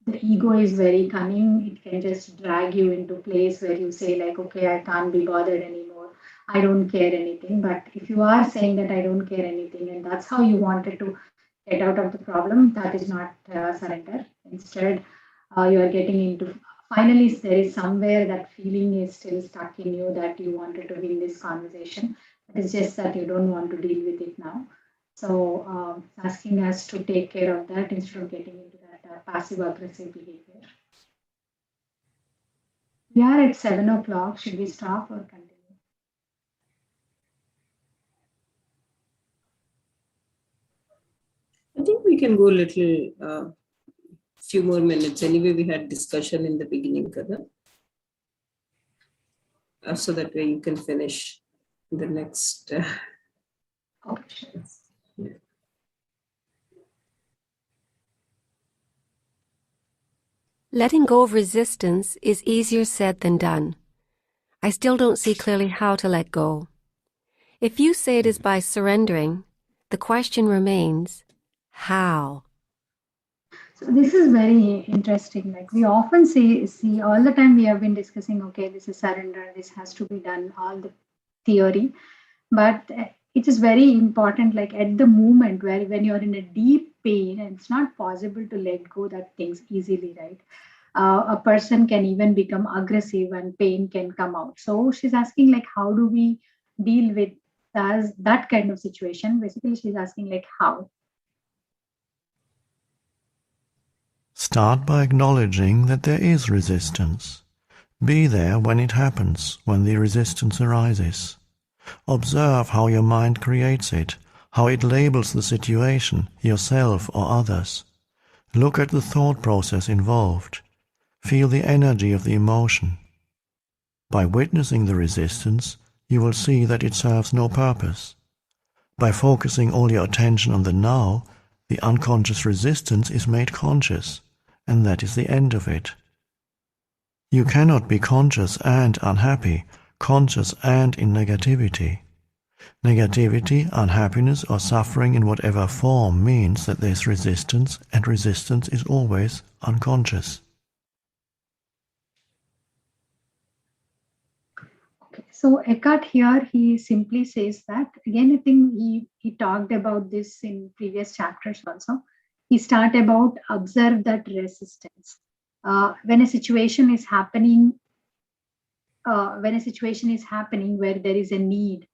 the ego is very cunning. It can just drag you into place where you say, like, okay, I can't be bothered anymore. I don't care anything. But if you are saying that I don't care anything, and that's how you wanted to get out of the problem, that is not surrender. Instead, you are getting into, finally, there is somewhere that feeling is still stuck in you that you wanted to win this conversation. It's just that you don't want to deal with it now. So asking us to take care of that instead of getting into that passive aggressive behavior. We are at 7 o'clock. Should we stop or continue?
I think we can go a little, few more minutes. Anyway, we had discussion in the beginning, Kada. So that way you can finish the next.
Options.
Yeah.
Letting go of resistance is easier said than done. I still don't see clearly how to let go. If you say it is by surrendering, the question remains, how?
So this is very interesting. Like, we often see all the time we have been discussing, okay, this is surrender, this has to be done, all the theory. But it is very important, like at the moment where when you're in a deep pain and it's not possible to let go that things easily, right? A person can even become aggressive and pain can come out. So she's asking, like, how do we deal with that kind of situation? Basically, she's asking, like, how?
Start by acknowledging that there is resistance. Be there when it happens, when the resistance arises. Observe how your mind creates it, how it labels the situation, yourself or others. Look at the thought process involved. Feel the energy of the emotion. By witnessing the resistance, you will see that it serves no purpose. By focusing all your attention on the now, the unconscious resistance is made conscious, and that is the end of it. You cannot be conscious and unhappy, conscious and in negativity. Negativity, unhappiness, or suffering in whatever form means that there's resistance, and resistance is always unconscious.
Okay, so Eckhart here, he simply says that, again, I think he talked about this in previous chapters also. He started about observe that resistance. When a situation is happening, where there is a need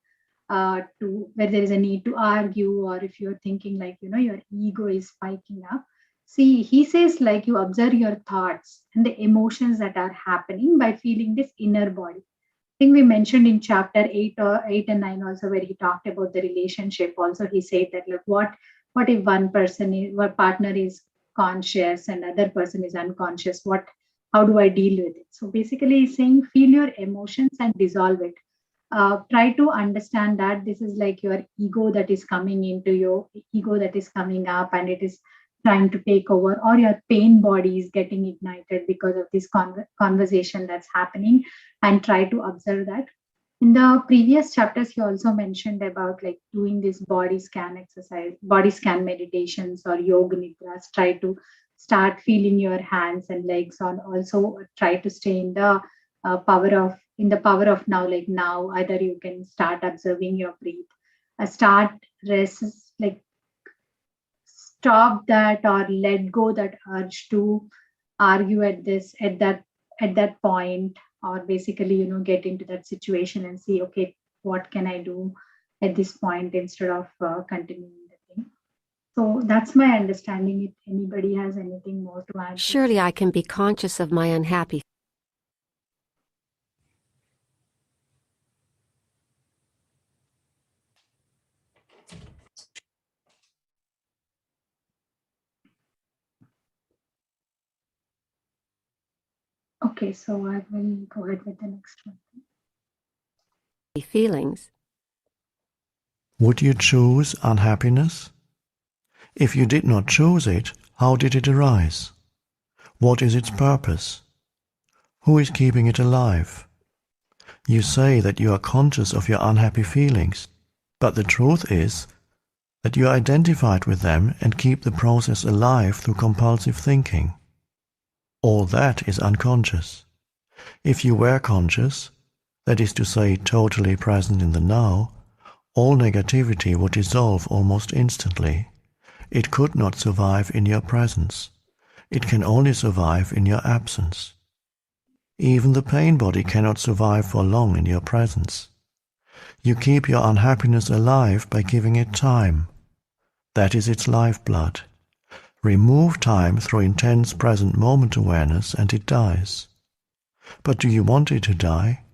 to argue, or if you're thinking like, your ego is spiking up. See, he says like you observe your thoughts and the emotions that are happening by feeling this inner body. I think we mentioned in chapter 8 and 9 also, where he talked about the relationship. Also, he said that like what if one partner is conscious and other person is unconscious? How do I deal with it? So basically, he's saying feel your emotions and dissolve it. Try to understand that this is like your ego that is coming up, and it is trying to take over, or your pain body is getting ignited because of this conversation that's happening, and try to observe that. In the previous chapters, he also mentioned about like doing this body scan exercise, body scan meditations, or yoga nidras. Try to start feeling your hands and legs on. Also try to stay in the power of now. Like now, either you can start observing your breath, start rest, like stop that or let go that urge to argue at that point, or basically get into that situation and see, okay, what can I do at this point instead of continuing the thing. So that's my understanding. If anybody has anything more to add.
Surely I can be conscious of my unhappy.
Okay, so I will go ahead with the next one.
Feelings.
Would you choose unhappiness? If you did not choose it, how did it arise? What is its purpose? Who is keeping it alive? You say that you are conscious of your unhappy feelings, but the truth is that you are identified with them and keep the process alive through compulsive thinking. All that is unconscious. If you were conscious, that is to say, totally present in the now, all negativity would dissolve almost instantly. It could not survive in your presence. It can only survive in your absence. Even the pain body cannot survive for long in your presence. You keep your unhappiness alive by giving it time. That is its lifeblood. Remove time through intense present moment awareness and it dies. But do you want it to die?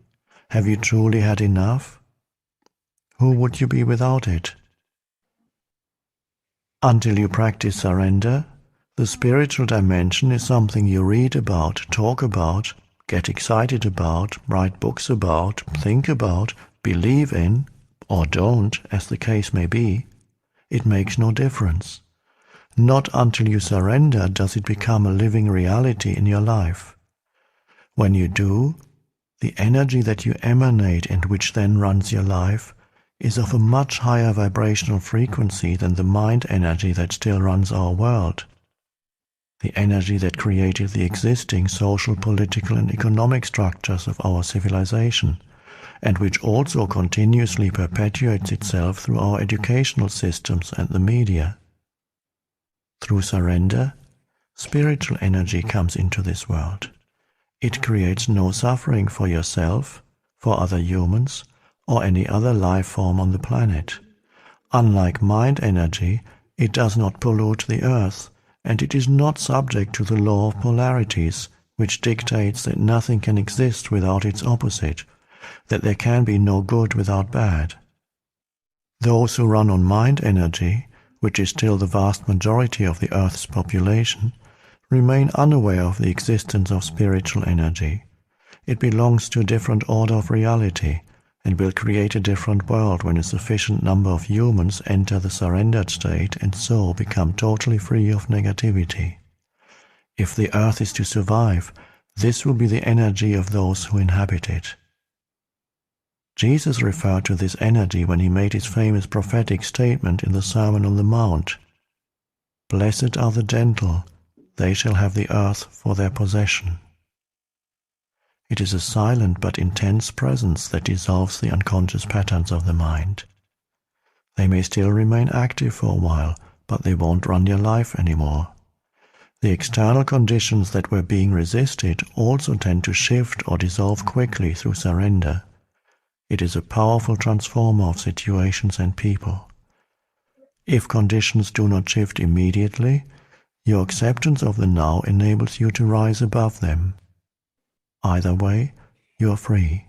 Have you truly had enough? Who would you be without it? Until you practice surrender, the spiritual dimension is something you read about, talk about, get excited about, write books about, think about, believe in, or don't, as the case may be. It makes no difference. Not until you surrender does it become a living reality in your life. When you do, the energy that you emanate and which then runs your life is of a much higher vibrational frequency than the mind energy that still runs our world. The energy that created the existing social, political and economic structures of our civilization, and which also continuously perpetuates itself through our educational systems and the media. Through surrender, spiritual energy comes into this world. It creates no suffering for yourself, for other humans, or any other life form on the planet. Unlike mind energy, it does not pollute the earth, and it is not subject to the law of polarities, which dictates that nothing can exist without its opposite, that there can be no good without bad. Those who run on mind energy, which is still the vast majority of the Earth's population, remain unaware of the existence of spiritual energy. It belongs to a different order of reality, and will create a different world when a sufficient number of humans enter the surrendered state and so become totally free of negativity. If the earth is to survive, this will be the energy of those who inhabit it. Jesus referred to this energy when he made his famous prophetic statement in the Sermon on the Mount. Blessed are the gentle, they shall have the earth for their possession. It is a silent but intense presence that dissolves the unconscious patterns of the mind. They may still remain active for a while, but they won't run your life anymore. The external conditions that were being resisted also tend to shift or dissolve quickly through surrender. It is a powerful transformer of situations and people. If conditions do not shift immediately, your acceptance of the now enables you to rise above them. Either way, you are free.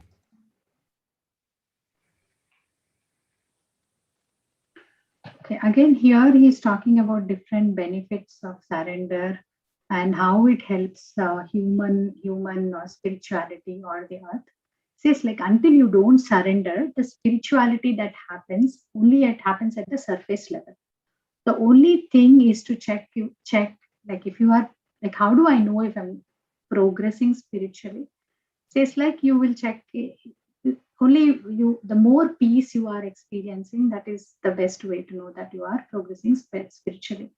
Okay, again, here he is talking about different benefits of surrender and how it helps human spirituality or the earth. Says like until you don't surrender, the spirituality that happens only it happens at the surface level. The only thing is to check like if you are like how do I know if I'm progressing spiritually? Says like you will check only you the more peace you are experiencing, that is the best way to know that you are progressing spiritually.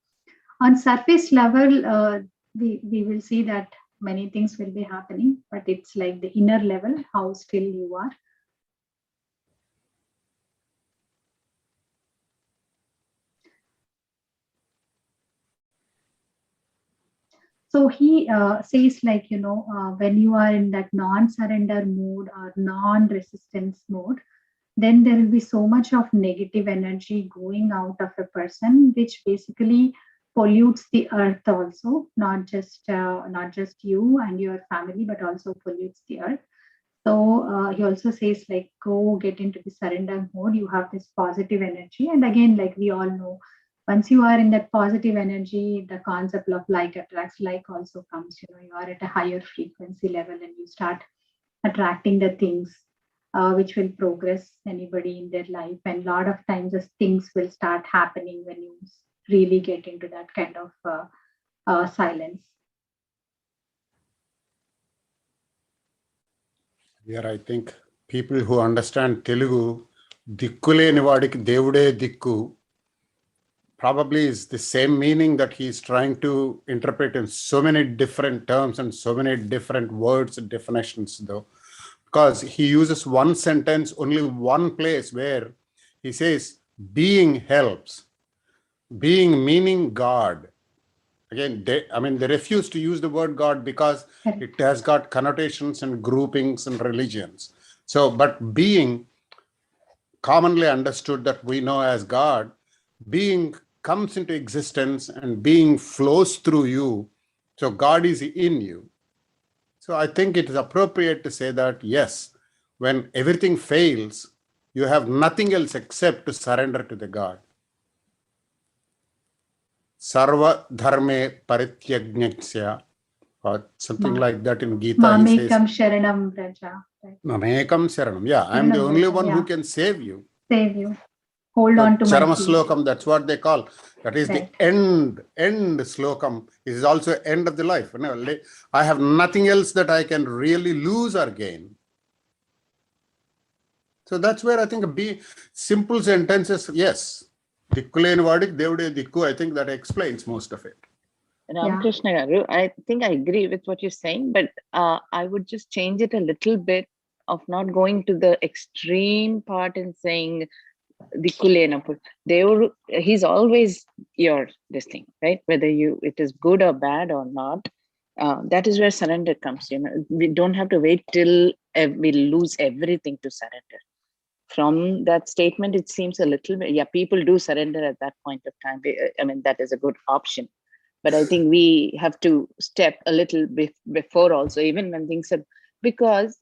On surface level, we will see that many things will be happening, but it's like the inner level, how still you are. So he says like, when you are in that non-surrender mode or non-resistance mode, then there will be so much of negative energy going out of a person, which basically pollutes the earth also, not just you and your family, but also pollutes the earth. So he also says like, go get into the surrender mode. You have this positive energy, and again, like we all know, once you are in that positive energy, the concept of like attracts like also comes. You are at a higher frequency level, and you start attracting the things which will progress anybody in their life. And a lot of times, as things will start happening when you really get into that kind of silence.
Here, I think people who understand Telugu, Dikkuleni vadiki Devude Dikku, probably is the same meaning that he is trying to interpret in so many different terms and so many different words and definitions, though. Because he uses one sentence, only one place where he says, being helps. Being meaning God. Again, they refuse to use the word God because it has got connotations and groupings and religions. So, but being, commonly understood that we know as God, being comes into existence and being flows through you. So God is in you. So I think it is appropriate to say that, yes, when everything fails, you have nothing else except to surrender to the God. Sarva dharme parityajnasya, or something like that in Gita. He says,
Mamekam sharanam vraja.
Mamekam sharanam. Yeah, I'm the only one who can save you.
Save you. Hold on to my
Charama
feet.
slokam, that's what they call. That is right. The end slokam. It is also end of the life. I have nothing else that I can really lose or gain. So that's where I think simple sentences, yes. Dikkuleni vadik Devude Dikku, I think that explains most of it.
Ramakrishna Garu, I think I agree with what you're saying, but I would just change it a little bit of not going to the extreme part and saying Dikkulena. He's always this thing, right? Whether it is good or bad or not. That is where surrender comes. We don't have to wait till we lose everything to surrender. From that statement, it seems a little bit, people do surrender at that point of time. I mean, that is a good option. But I think we have to step a little bit before also, even when things are, because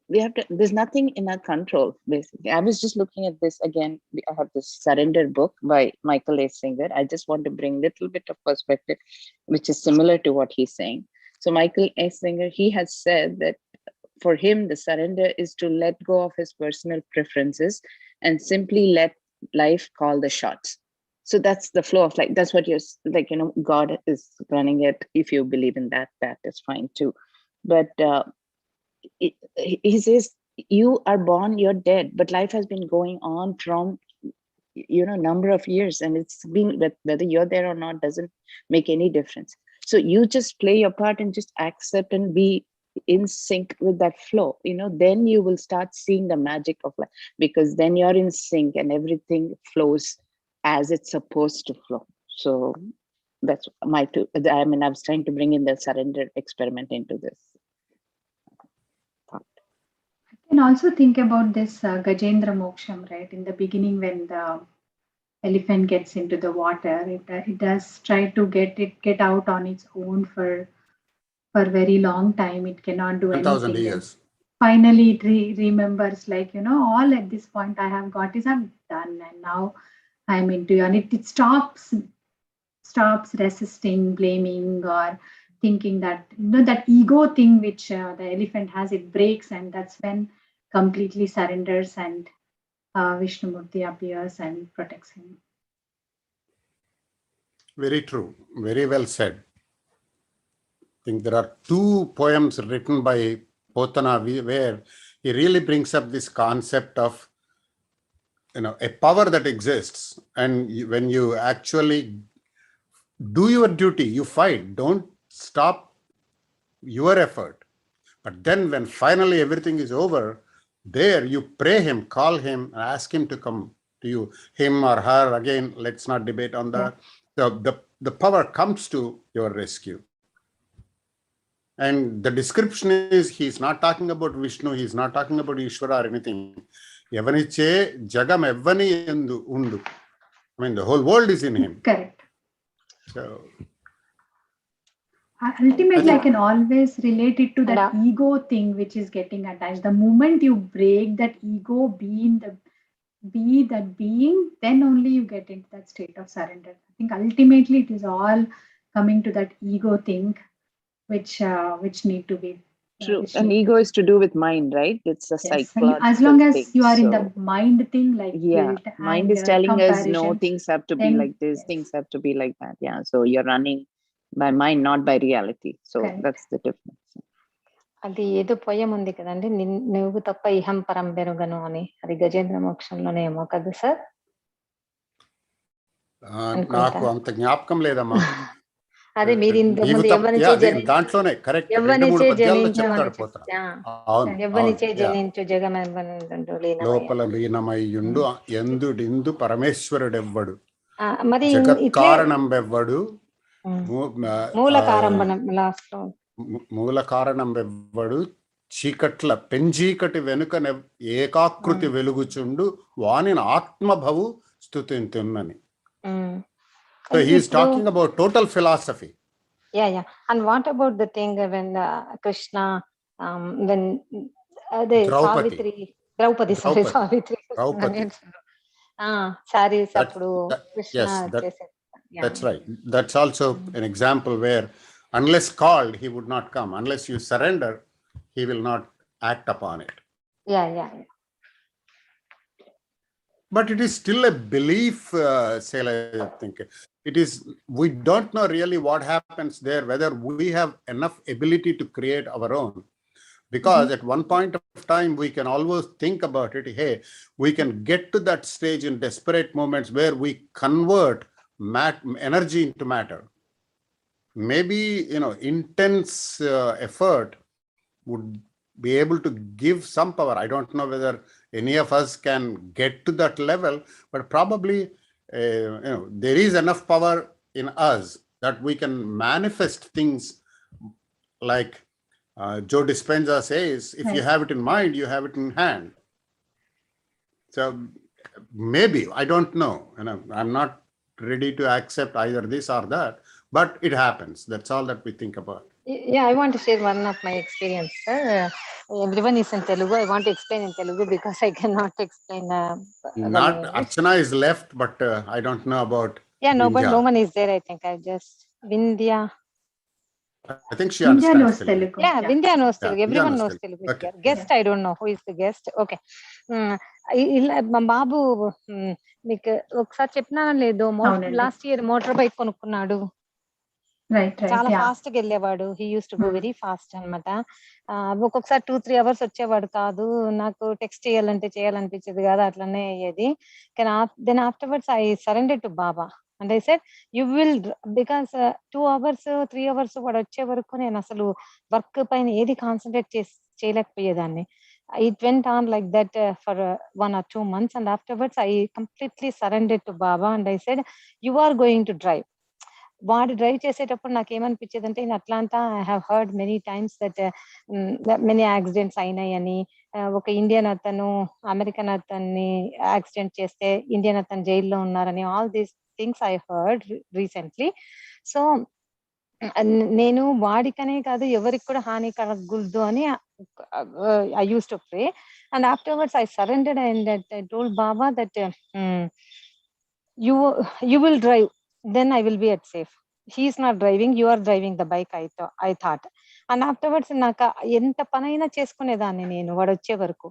there's nothing in our control, basically. I was just looking at this again. I have this surrender book by Michael A. Singer. I just want to bring a little bit of perspective, which is similar to what he's saying. So Michael A. Singer, he has said that for him, the surrender is to let go of his personal preferences and simply let life call the shots. So that's the flow of life. That's what you're like, God is running it. If you believe in that, that is fine too. But he says, you are born, you're dead, but life has been going on from number of years, and it's been, whether you're there or not doesn't make any difference. So you just play your part and just accept and be in sync with that flow. Then you will start seeing the magic of life, because then you're in sync and everything flows as it's supposed to flow. So that's my two. I was trying to bring in the surrender experiment into this.
I can also think about this Gajendra Moksham, right? In the beginning, when the elephant gets into the water, it does try to get out on its own for very long time. It cannot do
10,000
anything.
years.
Finally, it remembers, like, all at this point I have got is I'm done, and now I'm into you. And it stops resisting, blaming, or thinking that, that ego thing which the elephant has, it breaks, and that's when completely surrenders, and Vishnumurti appears and protects him.
Very true. Very well said. I think there are two poems written by Potana where he really brings up this concept of a power that exists, and when you actually do your duty, you fight, don't stop your effort. But then when finally everything is over, there you pray him, call him, ask him to come to you, him or her, again, let's not debate on that. The power comes to your rescue. And the description is, he's not talking about Vishnu, he's not talking about Ishvara or anything. Evaniche jagam evani endu undu. The whole world is in him.
Correct.
So
ultimately, I can always relate it to that ego thing which is getting attached. The moment you break that ego, be that being, then only you get into that state of surrender. I think ultimately it is all coming to that ego thing, which need to be
true. And ego is to do with mind, right? It's a psychological
as long as
thing.
you are in the mind thing, like guilt,
mind
anger,
is telling us no,
comparison,
things have to be like this, things have to be like that. Yeah, so you're running by mind, not by reality. So that's the difference.
అది ఏదో poem ఉంది కదండి, నువ్వు తప్ప ఇహం పరం బెరుగను అని, అది గజేంద్ర మోక్షంలోనే ఏమో కదా సార్?
నాకు అంత జ్ఞాపకం లేదమ్మా.
అదే మీరు ఇంతకుముందు
దాంట్లోనే కరెక్ట్
ఎవ్వనిచే జనించు జగమెవ్వనుండు
లోపల లీనమయ్యుండు ఎందుడిందు పరమేశ్వరుడెవ్వడు,
మరి
కారణం ఎవ్వడు, మూల కారణం ఎవ్వడు, చీకట్ల పెంజీకటి వెనుక ఏకాకృతి వెలుగుచుండు వాని ఆత్మభవు స్తుతింతున్నని. So he is talking about total philosophy.
Yeah. And what about the thing when Krishna, when Draupadi, Savitri. Saris appudu Krishna.
That's right. That's also an example where unless called, he would not come. Unless you surrender, he will not act upon it.
Yeah.
But it is still a belief, Sela, I think. It is, we don't know really what happens there, whether we have enough ability to create our own. Because at one point of time, we can always think about it. Hey, we can get to that stage in desperate moments where we convert energy into matter. Maybe, intense effort would be able to give some power. I don't know whether any of us can get to that level, but probably there is enough power in us that we can manifest things like Joe Dispenza says, if you have it in mind, you have it in hand. So maybe, I don't know, I'm not ready to accept either this or that, but it happens. That's all that we think about.
Yeah, I want to share one of my experience. Everyone is in Telugu. I want to explain in Telugu because I cannot explain.
Not Archana is left, but I don't know about.
Yeah, no, but no one is there. I think I just Vindhya.
I think she
Vindhya knows
understands Telugu.
Telugu.
Yeah, Vindhya knows
Yeah,
Telugu.
Vindhya
Everyone
knows
knows
Telugu.
Telugu
Okay.
here. Guest, I don't know who is the guest. Okay. మా బాబు మీకు ఒకసారి చెప్పినాను లేదు,
అవునండి.
Last year motor bike కొనుక్కున్నాడు.
Right
చాలా
right.
Fast గా వెళ్ళేవాడు. He use to go very fast అనమాట. ఒక్కొక్కసారి 2-3 అవర్స్ వచ్చేవాడు కాదు. నాకు టెక్స్ట్ చేయాలనిపించేది కాదు, అట్లనే అయ్యేది. కానీ then afterwards I surrender to Baba and I said you will, because 2 hours 3 hours వాడు వచ్చే వరకు నేను అసలు వర్క్ పైన ఏది కాన్సన్ట్రేట్ చేయలేకపోయేదాన్ని. It went on like that for 1 or 2 months and afterwards I completely surrendered to Baba and I said you are going to drive. వాడు drive చేసేటప్పుడు నాకు ఏమనిపించేది అంటే, in Atlanta I have heard many times that many accidents అయినాయని, ఒక Indian అతను American అతన్ని accident చేస్తే ఇండియన్ అతను జైల్లో ఉన్నారని, all these things I heard recently. So నేను వాడికనే కాదు ఎవరికి కూడా హాని కలగకూడదు అని I use to pray and afterwards I surrendered and I told Baba that you will drive, then I will be at safe. He is not driving, you are driving the bike, I thought. And afterwards నాకు ఎంత పనైనా చేసుకునేదాన్ని నేను వాడు వచ్చే వరకు.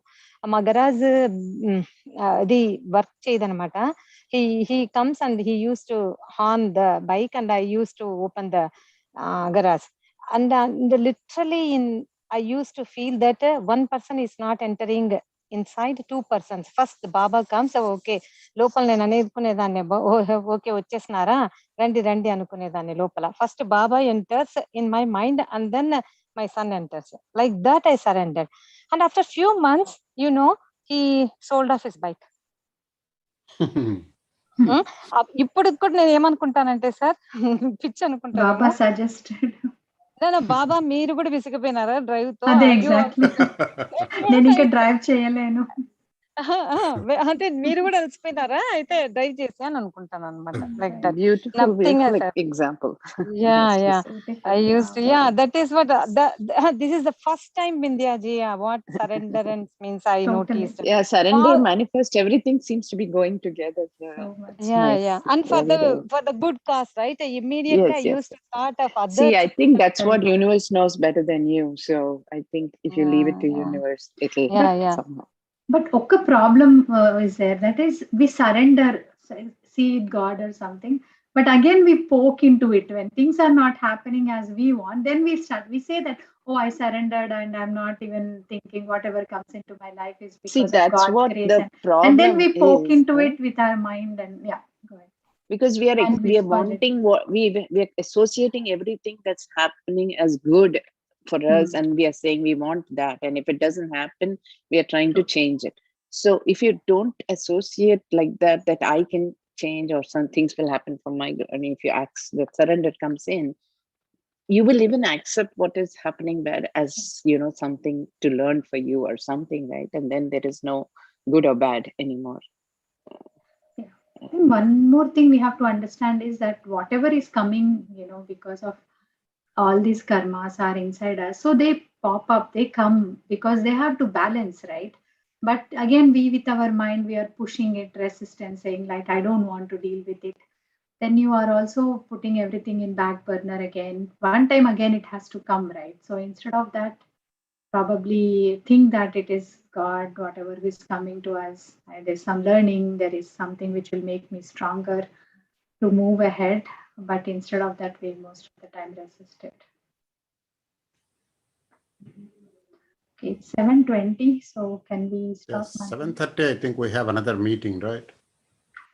మా garage అది work చేయదనమాట. he comes and he used to horn the bike and I used to open the garage and literally I used to feel that one person is not entering inside, 2 persons. First Baba comes, okay, లోపల నేను అనుకునేదాన్ని okay వచ్చేసినారా రండి రండి అనుకునేదాన్ని లోపల. First Baba enters in my mind and then my son enters. Like that I surrendered and after few months he sold off his bike. ఇప్పుడు కూడా నేను ఏమనుకుంటానంటే సార్ పిచ్చి అనుకుంటాను.
బాబా సజెస్టెడ్.
బాబా మీరు కూడా విసిగిపోయినారా డ్రైవ్ తో?
అదే ఎగ్జాక్ట్లీ. నేను ఇంకా డ్రైవ్ చేయలేను.
అంటే మీరు కూడా అలసిపోయినారా అయితే డ్రైవ్ చేసి అని అనుకుంటాను అనమాట. Like that
Beautiful,
nothing
beautiful
else.
example.
Yeah. I used to, that is what this is the first time Vindhya ji what surrenderance means I
Totally.
noticed.
Yeah, surrender,
Wow.
manifest, everything seems to be going together.
So much.
It's nice.
Yeah. And for
Very
the good cause, right? Immediately
Yes,
I
yes.
used to thought of others.
See, I think that's what universe knows better than you. So I think if you leave it to
Yeah.
universe, it'll
Yeah.
somehow.
But okay, problem is there. That is, we surrender, see it God or something. But again, we poke into it when things are not happening as we want. Then we say that, oh, I surrendered and I'm not even thinking whatever comes into my life is because
See,
of
that's
God's
what
grace.
the problem
And then we poke
is,
into
right?
it with our mind and yeah, go ahead.
Because we are
And we spoil it.
wanting what we are associating everything that's happening as good for us, and we are saying we want that, and if it doesn't happen, we are trying to change it. So if you don't associate like that I can change or some things will happen for my good, and if you ask that surrender comes in, you will even accept what is happening bad as something to learn for you or something, right? And then there is no good or bad anymore.
One more thing we have to understand is that whatever is coming, because of all these karmas are inside us. So they pop up, they come because they have to balance, right? But again, we with our mind, we are pushing it, resistance, saying like, I don't want to deal with it. Then you are also putting everything in back burner again. One time again, it has to come, right? So instead of that, probably think that it is God, whatever is coming to us. There's some learning, there is something which will make me stronger to move ahead. But instead of that, we most of the time resist it. Okay, it's 7:20, so can we stop?
Yes, 7:30, I think we have another meeting, right?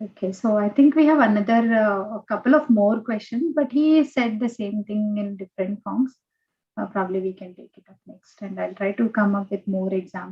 Okay, so I think we have another a couple of more questions, but he said the same thing in different forms. Probably we can take it up next, and I'll try to come up with more examples.